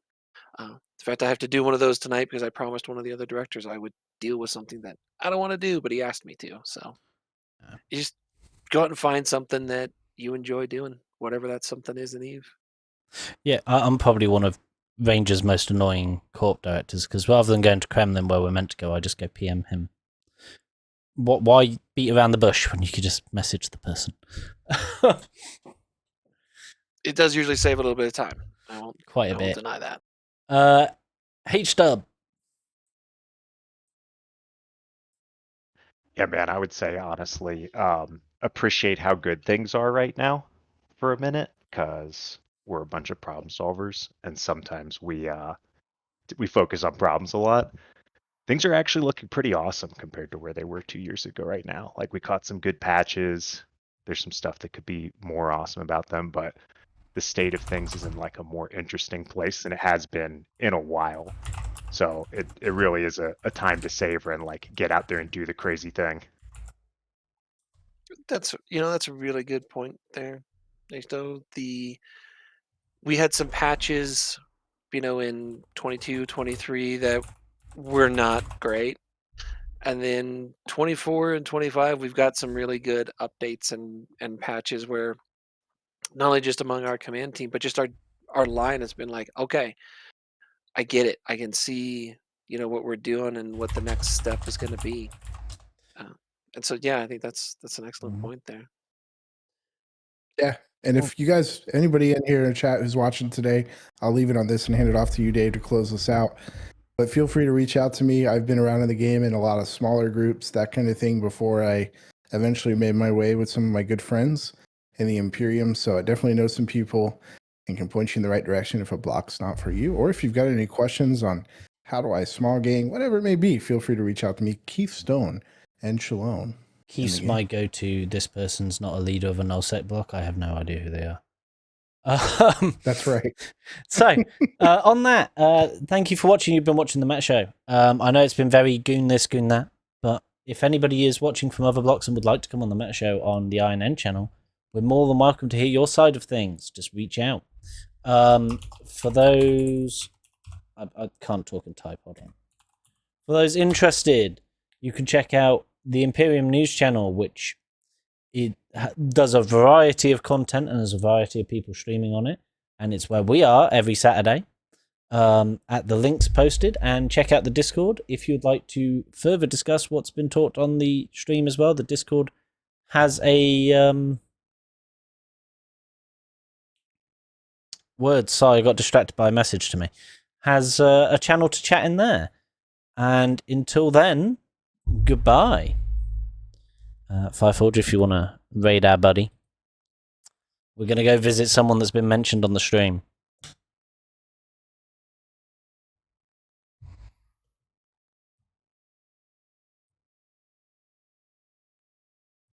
[SPEAKER 5] In fact, I have to do one of those tonight because I promised one of the other directors I would deal with something that I don't want to do, but he asked me to. So you just go out and find something that you enjoy doing, whatever that something is in Eve.
[SPEAKER 7] Yeah, I'm probably one of Ranger's most annoying corp directors, because rather than going to Kremlin where we're meant to go, I just go PM him. Why beat around the bush when you could just message the person?
[SPEAKER 5] It does usually save a little bit of time. I won't deny that.
[SPEAKER 7] H-Dub.
[SPEAKER 4] Yeah, man, I would say honestly, appreciate how good things are right now for a minute, because we're a bunch of problem solvers, and sometimes we focus on problems a lot. Things are actually looking pretty awesome compared to where they were 2 years ago right now. Like, we caught some good patches. There's some stuff that could be more awesome about them, but the state of things is in like a more interesting place than it has been in a while. So it really is a time to savor and like get out there and do the crazy thing.
[SPEAKER 5] That's a really good point there. So we had some patches, in 22, 23 that were not great. And then 24 and 25, we've got some really good updates and patches where not only just among our command team, but just our line has been like, okay, I get it. I can see, what we're doing and what the next step is going to be. And so, yeah, I think that's an excellent point there.
[SPEAKER 2] Yeah. And if you guys, anybody in here in chat who's watching today, I'll leave it on this and hand it off to you, Dave, to close this out. But feel free to reach out to me. I've been around in the game in a lot of smaller groups, that kind of thing, before I eventually made my way with some of my good friends in the Imperium. So I definitely know some people and can point you in the right direction if a block's not for you. Or if you've got any questions on how do I small gang, whatever it may be, feel free to reach out to me, Keith Stone and Shalom.
[SPEAKER 7] Keith's my go-to. This person's not a leader of a null-sec block. I have no idea who they are.
[SPEAKER 2] That's right.
[SPEAKER 7] So, on that, thank you for watching. You've been watching the Met Show. I know it's been very goon this, goon that, but if anybody is watching from other blocks and would like to come on the Met Show on the INN channel, we're more than welcome to hear your side of things. Just reach out. For those... I can't talk and type, hold on. For those interested, you can check out the Imperium News channel, which it does a variety of content and there's a variety of people streaming on it, and it's where we are every Saturday. At the links posted, and check out the Discord if you'd like to further discuss what's been taught on the stream as well. The Discord has a sorry, I got distracted by a message to me. Has a channel to chat in there. And until then, goodbye. Fireforge, if you want to raid our buddy. We're going to go visit someone that's been mentioned on the stream.